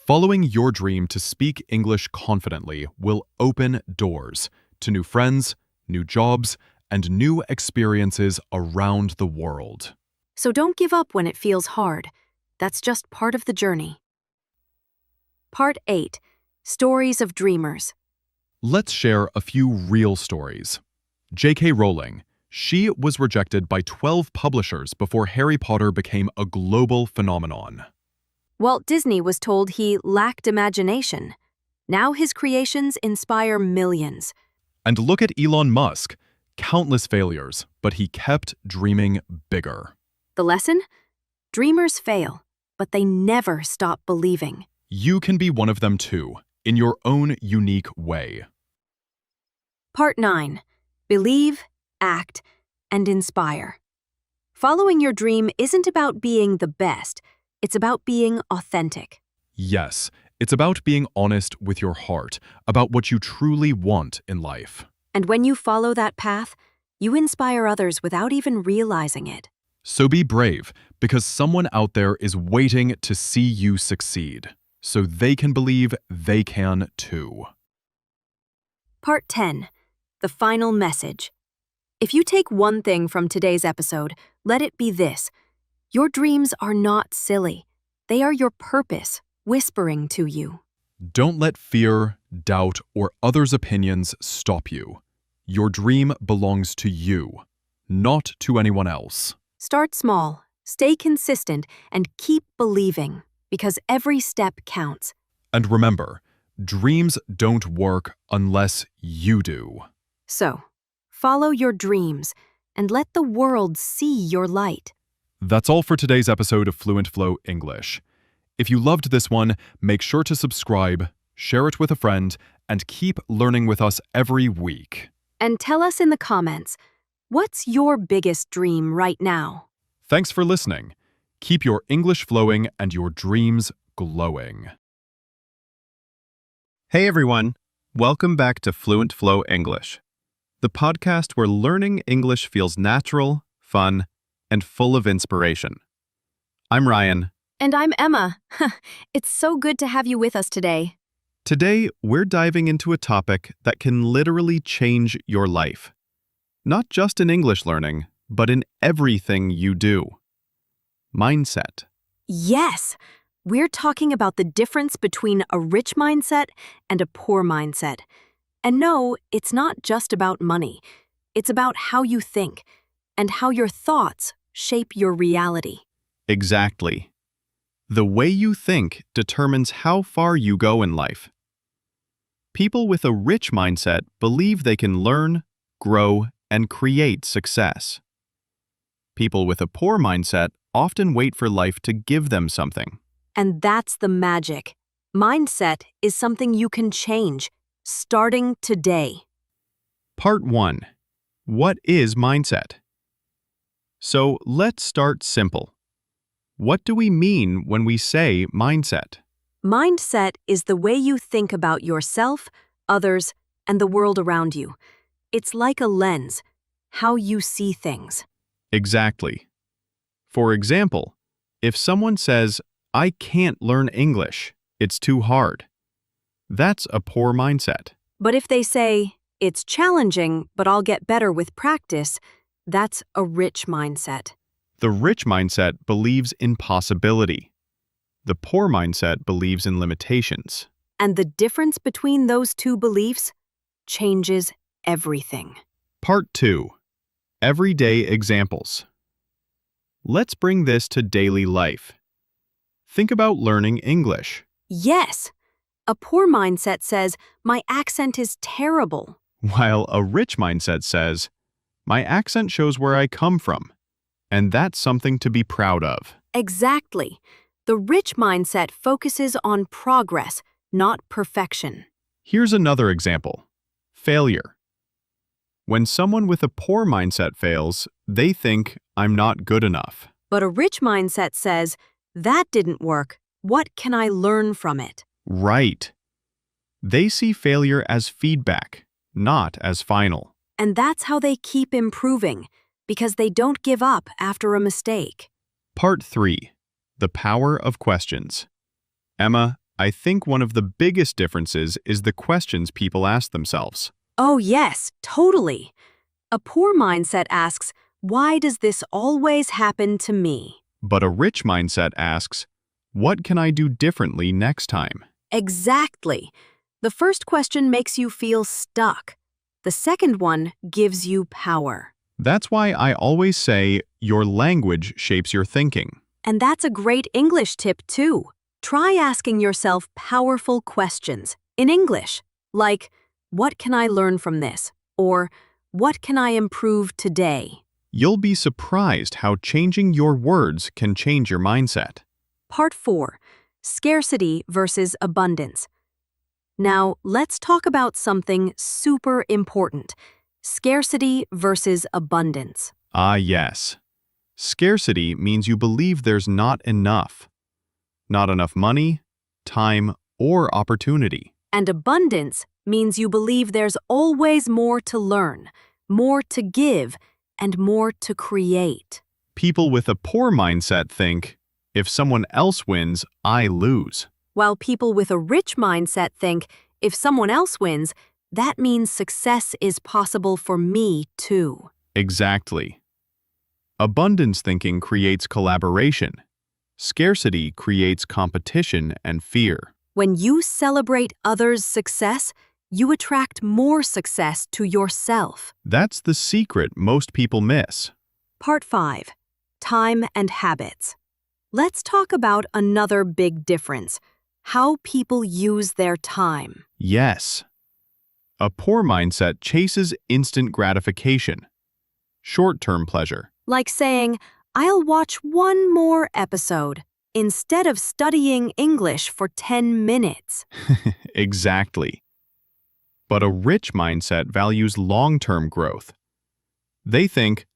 Following your dream to speak English confidently will open doors to new friends, new jobs, and new experiences around the world. So don't give up when it feels hard. That's just part of the journey. Part 8. Stories of Dreamers. Let's share a few real stories. J.K. Rowling. She was rejected by 12 publishers before Harry Potter became a global phenomenon. Walt Disney was told he lacked imagination. Now his creations inspire millions. And look at Elon Musk. Countless failures, but he kept dreaming bigger. The lesson? Dreamers fail, but they never stop believing. You can be one of them too, in your own unique way. Part 9. Believe, act, and inspire. Following your dream isn't about being the best, it's about being authentic. Yes, it's about being honest with your heart, about what you truly want in life. And when you follow that path, you inspire others without even realizing it. So be brave, because someone out there is waiting to see you succeed, so they can believe they can too. Part 10. The final message. If you take one thing from today's episode, let it be this. Your dreams are not silly. They are your purpose, whispering to you. Don't let fear, doubt, or others' opinions stop you. Your dream belongs to you, not to anyone else. Start small, stay consistent, and keep believing, because every step counts. And remember, dreams don't work unless you do. So, follow your dreams and let the world see your light. That's all for today's episode of FluentFlow English. If you loved this one, make sure to subscribe, share it with a friend, and keep learning with us every week. And tell us in the comments, what's your biggest dream right now? Thanks for listening. Keep your English flowing and your dreams glowing. Hey everyone, welcome back to FluentFlow English, the podcast where learning English feels natural, fun, and full of inspiration. I'm Ryan. And I'm Emma. It's so good to have you with us today. Today, we're diving into a topic that can literally change your life. Not just in English learning, but in everything you do. Mindset. Yes, we're talking about the difference between a rich mindset and a poor mindset. And no, it's not just about money. It's about how you think and how your thoughts shape your reality. Exactly. The way you think determines how far you go in life. People with a rich mindset believe they can learn, grow, and create success. People with a poor mindset often wait for life to give them something. And that's the magic. Mindset is something you can change, starting today. Part 1. What is mindset? So let's start simple. What do we mean when we say mindset? Mindset is the way you think about yourself, others, and the world around you. It's like a lens, how you see things. Exactly. For example, if someone says, "I can't learn English, it's too hard," that's a poor mindset. But if they say, "It's challenging, but I'll get better with practice," that's a rich mindset. The rich mindset believes in possibility. The poor mindset believes in limitations. And the difference between those two beliefs changes everything. Part 2. Everyday examples. Let's bring this to daily life. Think about learning English. Yes, a poor mindset says, "My accent is terrible." While a rich mindset says, "My accent shows where I come from, and that's something to be proud of." Exactly. The rich mindset focuses on progress, not perfection. Here's another example. Failure. When someone with a poor mindset fails, they think, "I'm not good enough." But a rich mindset says, "That didn't work. What can I learn from it?" Right. They see failure as feedback, not as final. And that's how they keep improving, because they don't give up after a mistake. Part 3. The power of questions. Emma, I think one of the biggest differences is the questions people ask themselves. Oh yes, totally. A poor mindset asks, "Why does this always happen to me?" But a rich mindset asks, "What can I do differently next time?" Exactly. The first question makes you feel stuck. The second one gives you power. That's why I always say, your language shapes your thinking. And that's a great English tip too. Try asking yourself powerful questions in English, like, "What can I learn from this?" Or, "What can I improve today?" You'll be surprised how changing your words can change your mindset. Part 4. scarcity versus abundance. Now, let's talk about something super important, scarcity versus abundance. Ah, yes. Scarcity means you believe there's not enough. Not enough money, time, or opportunity. And abundance means you believe there's always more to learn, more to give, and more to create. People with a poor mindset think, if someone else wins, I lose. While people with a rich mindset think, if someone else wins, that means success is possible for me too. Exactly. Abundance thinking creates collaboration. Scarcity creates competition and fear. When you celebrate others' success, you attract more success to yourself. That's the secret most people miss. Part 5. Time and habits. Let's talk about another big difference, how people use their time. Yes. A poor mindset chases instant gratification, short-term pleasure. Like saying, I'll watch one more episode instead of studying English for 10 minutes. Exactly. But a rich mindset values long-term growth. They think,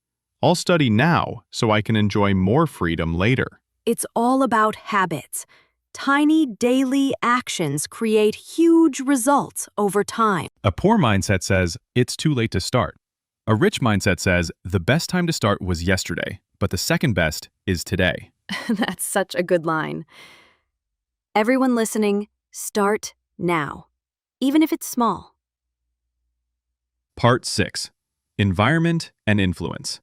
I'll study now so I can enjoy more freedom later. It's all about habits. Tiny daily actions create huge results over time. A poor mindset says, it's too late to start. A rich mindset says, the best time to start was yesterday, but the second best is today. That's such a good line. Everyone listening, start now, even if it's small. Part 6. Environment and influence.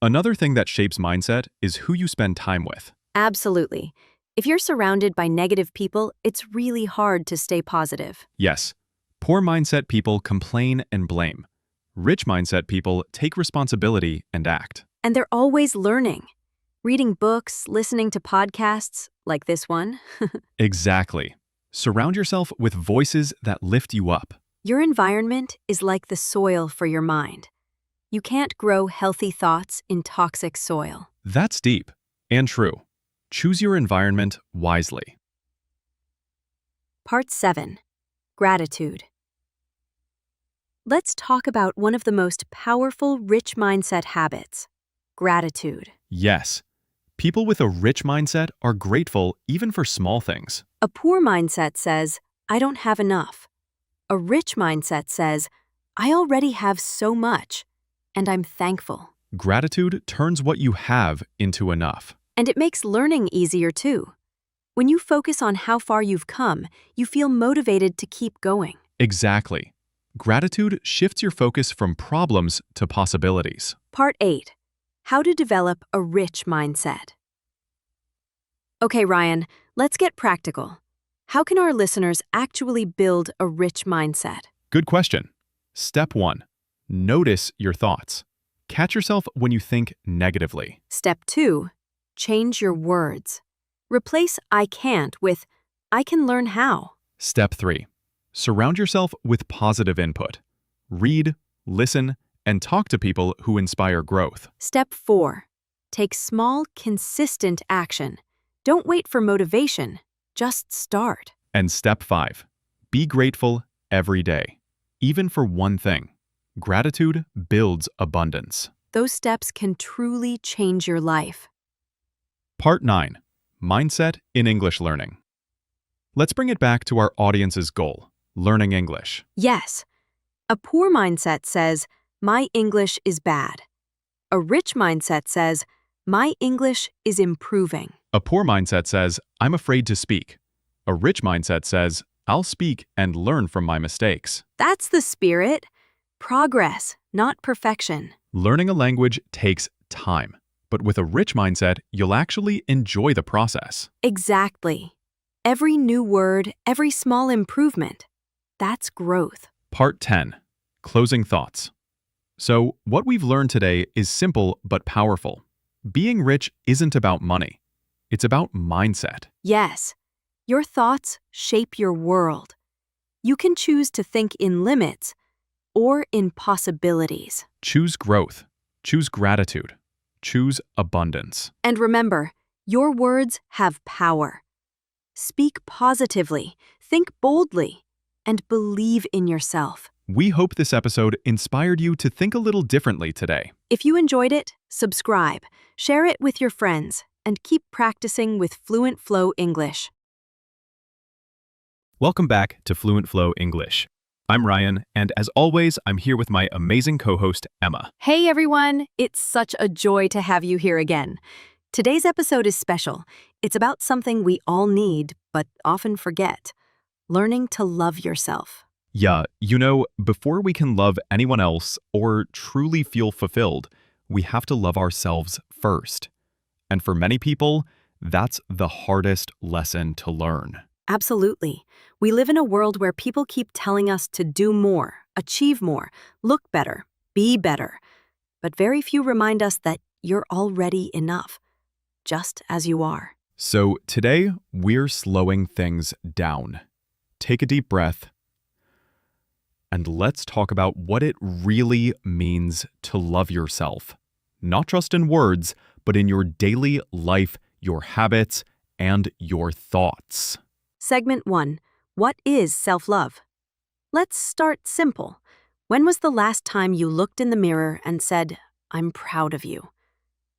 Another thing that shapes mindset is who you spend time with. Absolutely. If you're surrounded by negative people, it's really hard to stay positive. Yes, poor mindset people complain and blame. Rich mindset people take responsibility and act. And they're always learning. Reading books, listening to podcasts, like this one. Exactly. Surround yourself with voices that lift you up. Your environment is like the soil for your mind. You can't grow healthy thoughts in toxic soil. That's deep and true. Choose your environment wisely. Part 7. Gratitude. Let's talk about one of the most powerful rich mindset habits, gratitude. Yes, people with a rich mindset are grateful even for small things. A poor mindset says, I don't have enough. A rich mindset says, I already have so much, and I'm thankful. Gratitude turns what you have into enough. And it makes learning easier too. When you focus on how far you've come, you feel motivated to keep going. Exactly. Gratitude shifts your focus from problems to possibilities. Part 8. How to develop a rich mindset. Okay, Ryan, let's get practical. How can our listeners actually build a rich mindset? Good question. Step 1. Notice your thoughts. Catch yourself when you think negatively. Step 2. Change your words. Replace I can't with I can learn how. Step 3. Surround yourself with positive input. Read, listen, and talk to people who inspire growth. Step 4. Take small, consistent action. Don't wait for motivation. Just start. And step 5. Be grateful every day, even for one thing. Gratitude builds abundance. Those steps can truly change your life. Part 9. Mindset in English learning. Let's bring it back to our audience's goal, learning English. Yes. A poor mindset says, my English is bad. A rich mindset says, my English is improving. A poor mindset says, I'm afraid to speak. A rich mindset says, I'll speak and learn from my mistakes. That's the spirit. Progress, not perfection. Learning a language takes time, but with a rich mindset, you'll actually enjoy the process. Exactly. Every new word, every small improvement. That's growth. Part 10. Closing thoughts. So, what we've learned today is simple but powerful. Being rich isn't about money. It's about mindset. Yes. Your thoughts shape your world. You can choose to think in limits or in possibilities. Choose growth. Choose gratitude. Choose abundance. And remember, your words have power. Speak positively, think boldly, and believe in yourself. We hope this episode inspired you to think a little differently today. If you enjoyed it, subscribe, share it with your friends, and keep practicing with FluentFlow English. Welcome back to FluentFlow English. I'm Ryan, and as always, I'm here with my amazing co-host, Emma. Hey everyone, it's such a joy to have you here again. Today's episode is special. It's about something we all need, but often forget: learning to love yourself. Yeah, before we can love anyone else or truly feel fulfilled, we have to love ourselves first. And for many people, that's the hardest lesson to learn. Absolutely. We live in a world where people keep telling us to do more, achieve more, look better, be better. But very few remind us that you're already enough, just as you are. So today, we're slowing things down. Take a deep breath, and let's talk about what it really means to love yourself. Not just in words, but in your daily life, your habits, and your thoughts. Segment 1. What is self-love? Let's start simple. When was the last time you looked in the mirror and said, "I'm proud of you"?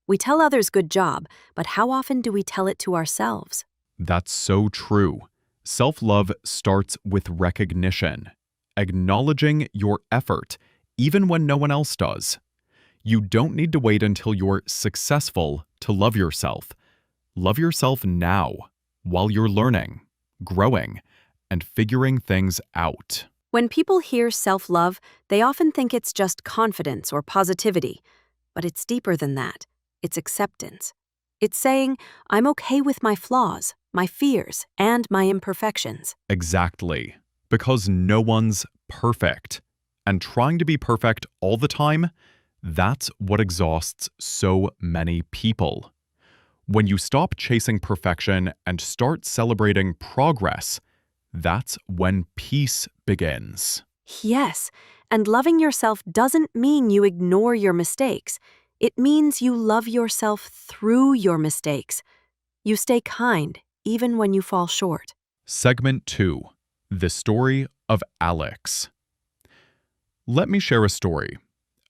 We tell others good job, but how often do we tell it to ourselves? That's so true. Self-love starts with recognition, acknowledging your effort, even when no one else does. You don't need to wait until you're successful to love yourself. Love yourself now, while you're learning, growing, and figuring things out. When people hear self-love, they often think it's just confidence or positivity, but it's deeper than that. It's acceptance. It's saying, I'm okay with my flaws, my fears, and my imperfections. Exactly. Because no one's perfect. And trying to be perfect all the time, that's what exhausts so many people. When you stop chasing perfection and start celebrating progress, that's when peace begins. Yes, and loving yourself doesn't mean you ignore your mistakes. It means you love yourself through your mistakes. You stay kind, even when you fall short. Segment 2. The story of Alex. Let me share a story.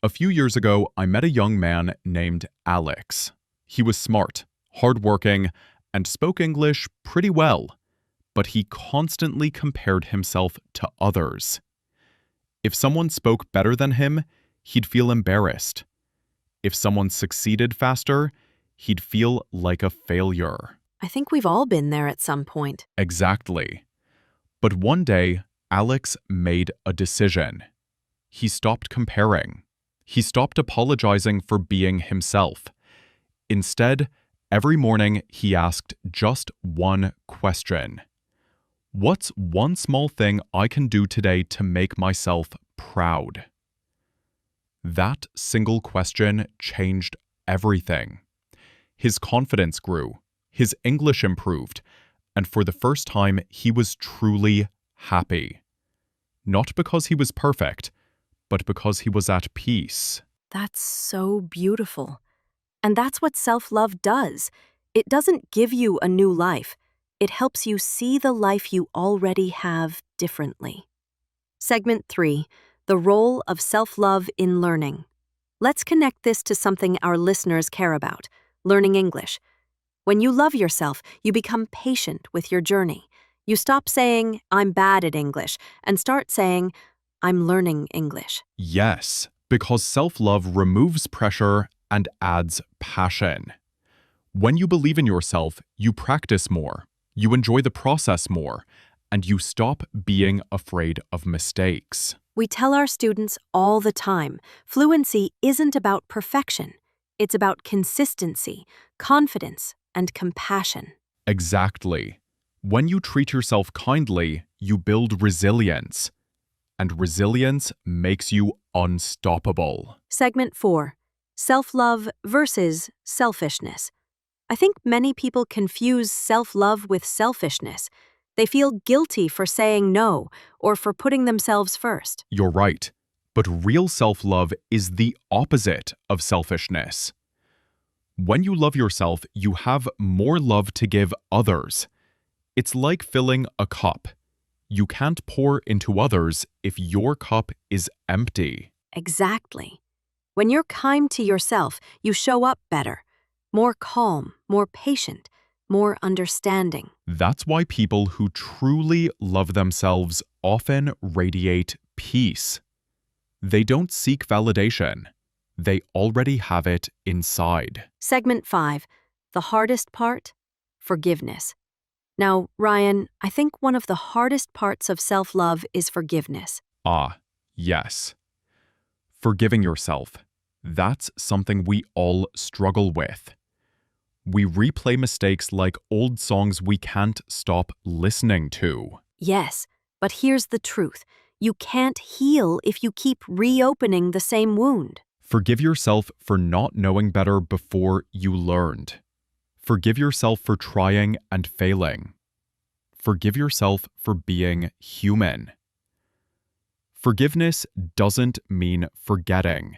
A few years ago, I met a young man named Alex. He was smart, hardworking, and spoke English pretty well, but he constantly compared himself to others. If someone spoke better than him, he'd feel embarrassed. If someone succeeded faster, he'd feel like a failure. I think we've all been there at some point. Exactly. But one day, Alex made a decision. He stopped comparing. He stopped apologizing for being himself. Instead, every morning he asked just one question. What's one small thing I can do today to make myself proud? That single question changed everything. His confidence grew, his English improved, and for the first time he was truly happy. Not because he was perfect, but because he was at peace. That's so beautiful. And that's what self-love does. It doesn't give you a new life. It helps you see the life you already have differently. Segment 3. The role of self-love in learning. Let's connect this to something our listeners care about: learning English. When you love yourself, you become patient with your journey. You stop saying, "I'm bad at English," and start saying, "I'm learning English." Yes, because self-love removes pressure and adds passion. When you believe in yourself, you practice more, you enjoy the process more, and you stop being afraid of mistakes. We tell our students all the time, fluency isn't about perfection. It's about consistency, confidence, and compassion. Exactly. When you treat yourself kindly, you build resilience. And resilience makes you unstoppable. Segment 4. Self-love versus selfishness. I think many people confuse self-love with selfishness. They feel guilty for saying no or for putting themselves first. You're right. But real self-love is the opposite of selfishness. When you love yourself, you have more love to give others. It's like filling a cup. You can't pour into others if your cup is empty. Exactly. When you're kind to yourself, you show up better, more calm, more patient, more understanding. That's why people who truly love themselves often radiate peace. They don't seek validation. They already have it inside. Segment 5, the hardest part, forgiveness. Now, Ryan, I think one of the hardest parts of self-love is forgiveness. Ah, yes. Forgiving yourself. That's something we all struggle with. We replay mistakes like old songs we can't stop listening to. Yes, but here's the truth. You can't heal if you keep reopening the same wound. Forgive yourself for not knowing better before you learned. Forgive yourself for trying and failing. Forgive yourself for being human. Forgiveness doesn't mean forgetting.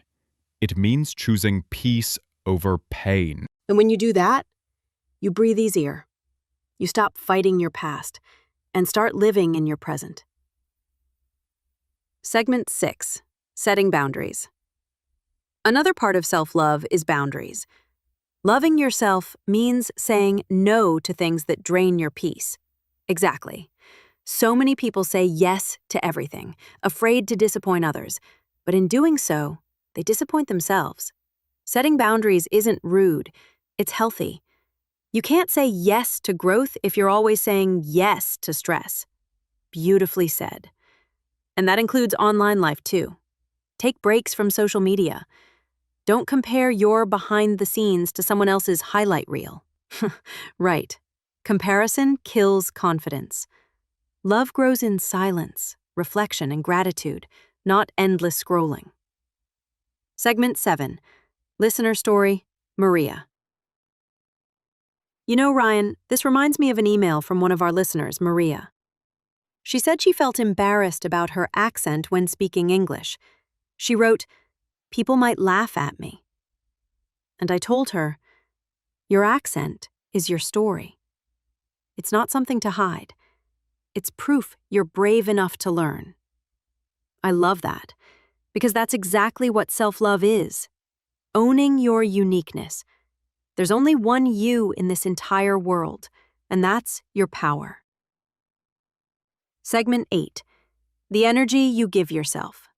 It means choosing peace over pain. And when you do that, you breathe easier. You stop fighting your past and start living in your present. Segment 6, setting boundaries. Another part of self-love is boundaries. Loving yourself means saying no to things that drain your peace. Exactly. So many people say yes to everything, afraid to disappoint others, but in doing so, they disappoint themselves. Setting boundaries isn't rude, it's healthy. You can't say yes to growth if you're always saying yes to stress. Beautifully said. And that includes online life too. Take breaks from social media. Don't compare your behind the scenes to someone else's highlight reel. Right. Comparison kills confidence. Love grows in silence, reflection, and gratitude, not endless scrolling. Segment 7. Listener story, Maria. You know, Ryan, this reminds me of an email from one of our listeners, Maria. She said she felt embarrassed about her accent when speaking English. She wrote, "People might laugh at me." And I told her, your accent is your story. It's not something to hide. It's proof you're brave enough to learn. I love that, because that's exactly what self-love is. Owning your uniqueness. There's only one you in this entire world, and that's your power. Segment 8. The energy you give yourself.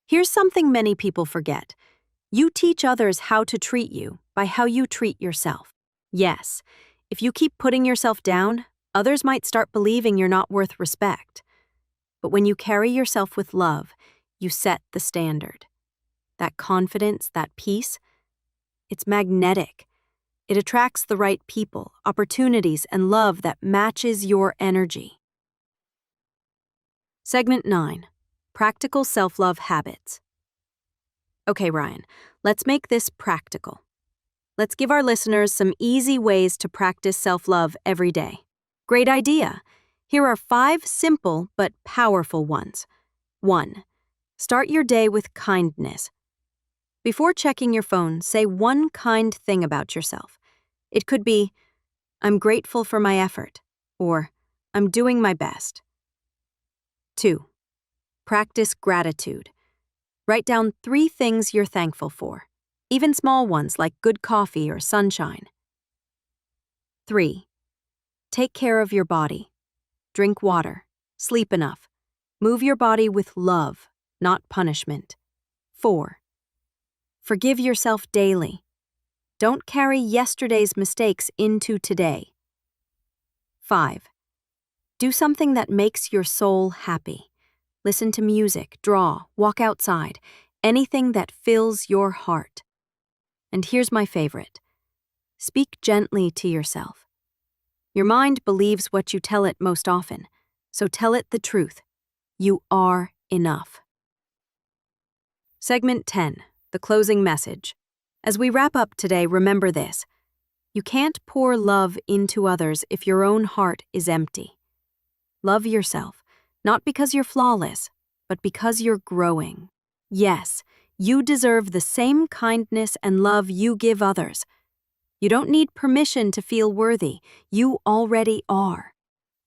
Here's something many people forget. You teach others how to treat you by how you treat yourself. Yes, if you keep putting yourself down, others might start believing you're not worth respect. But when you carry yourself with love, you set the standard. That confidence, that peace, it's magnetic. It attracts the right people, opportunities, and love that matches your energy. Segment 9. Practical self-love habits. Okay, Ryan, let's make this practical. Let's give our listeners some easy ways to practice self-love every day. Great idea. Here are 5 simple but powerful ones. 1. Start your day with kindness. Before checking your phone, say one kind thing about yourself. It could be, "I'm grateful for my effort," or "I'm doing my best." 2. Practice gratitude. Write down 3 things you're thankful for, even small ones like good coffee or sunshine. 3. Take care of your body. Drink water, sleep enough. Move your body with love, not punishment. 4. Forgive yourself daily. Don't carry yesterday's mistakes into today. 5. Do something that makes your soul happy. Listen to music, draw, walk outside, anything that fills your heart. And here's my favorite. Speak gently to yourself. Your mind believes what you tell it most often, so tell it the truth. You are enough. Segment 10, the closing message. As we wrap up today, remember this. You can't pour love into others if your own heart is empty. Love yourself, not because you're flawless, but because you're growing. Yes, you deserve the same kindness and love you give others. You don't need permission to feel worthy. You already are.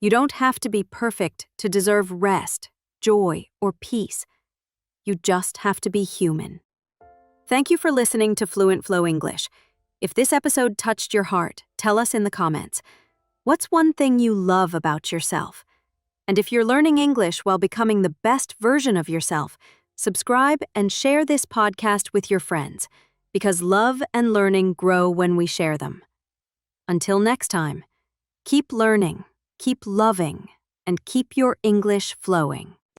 You don't have to be perfect to deserve rest, joy, or peace. You just have to be human. Thank you for listening to FluentFlow English. If this episode touched your heart, tell us in the comments. What's one thing you love about yourself? And if you're learning English while becoming the best version of yourself, subscribe and share this podcast with your friends, because love and learning grow when we share them. Until next time, keep learning, keep loving, and keep your English flowing.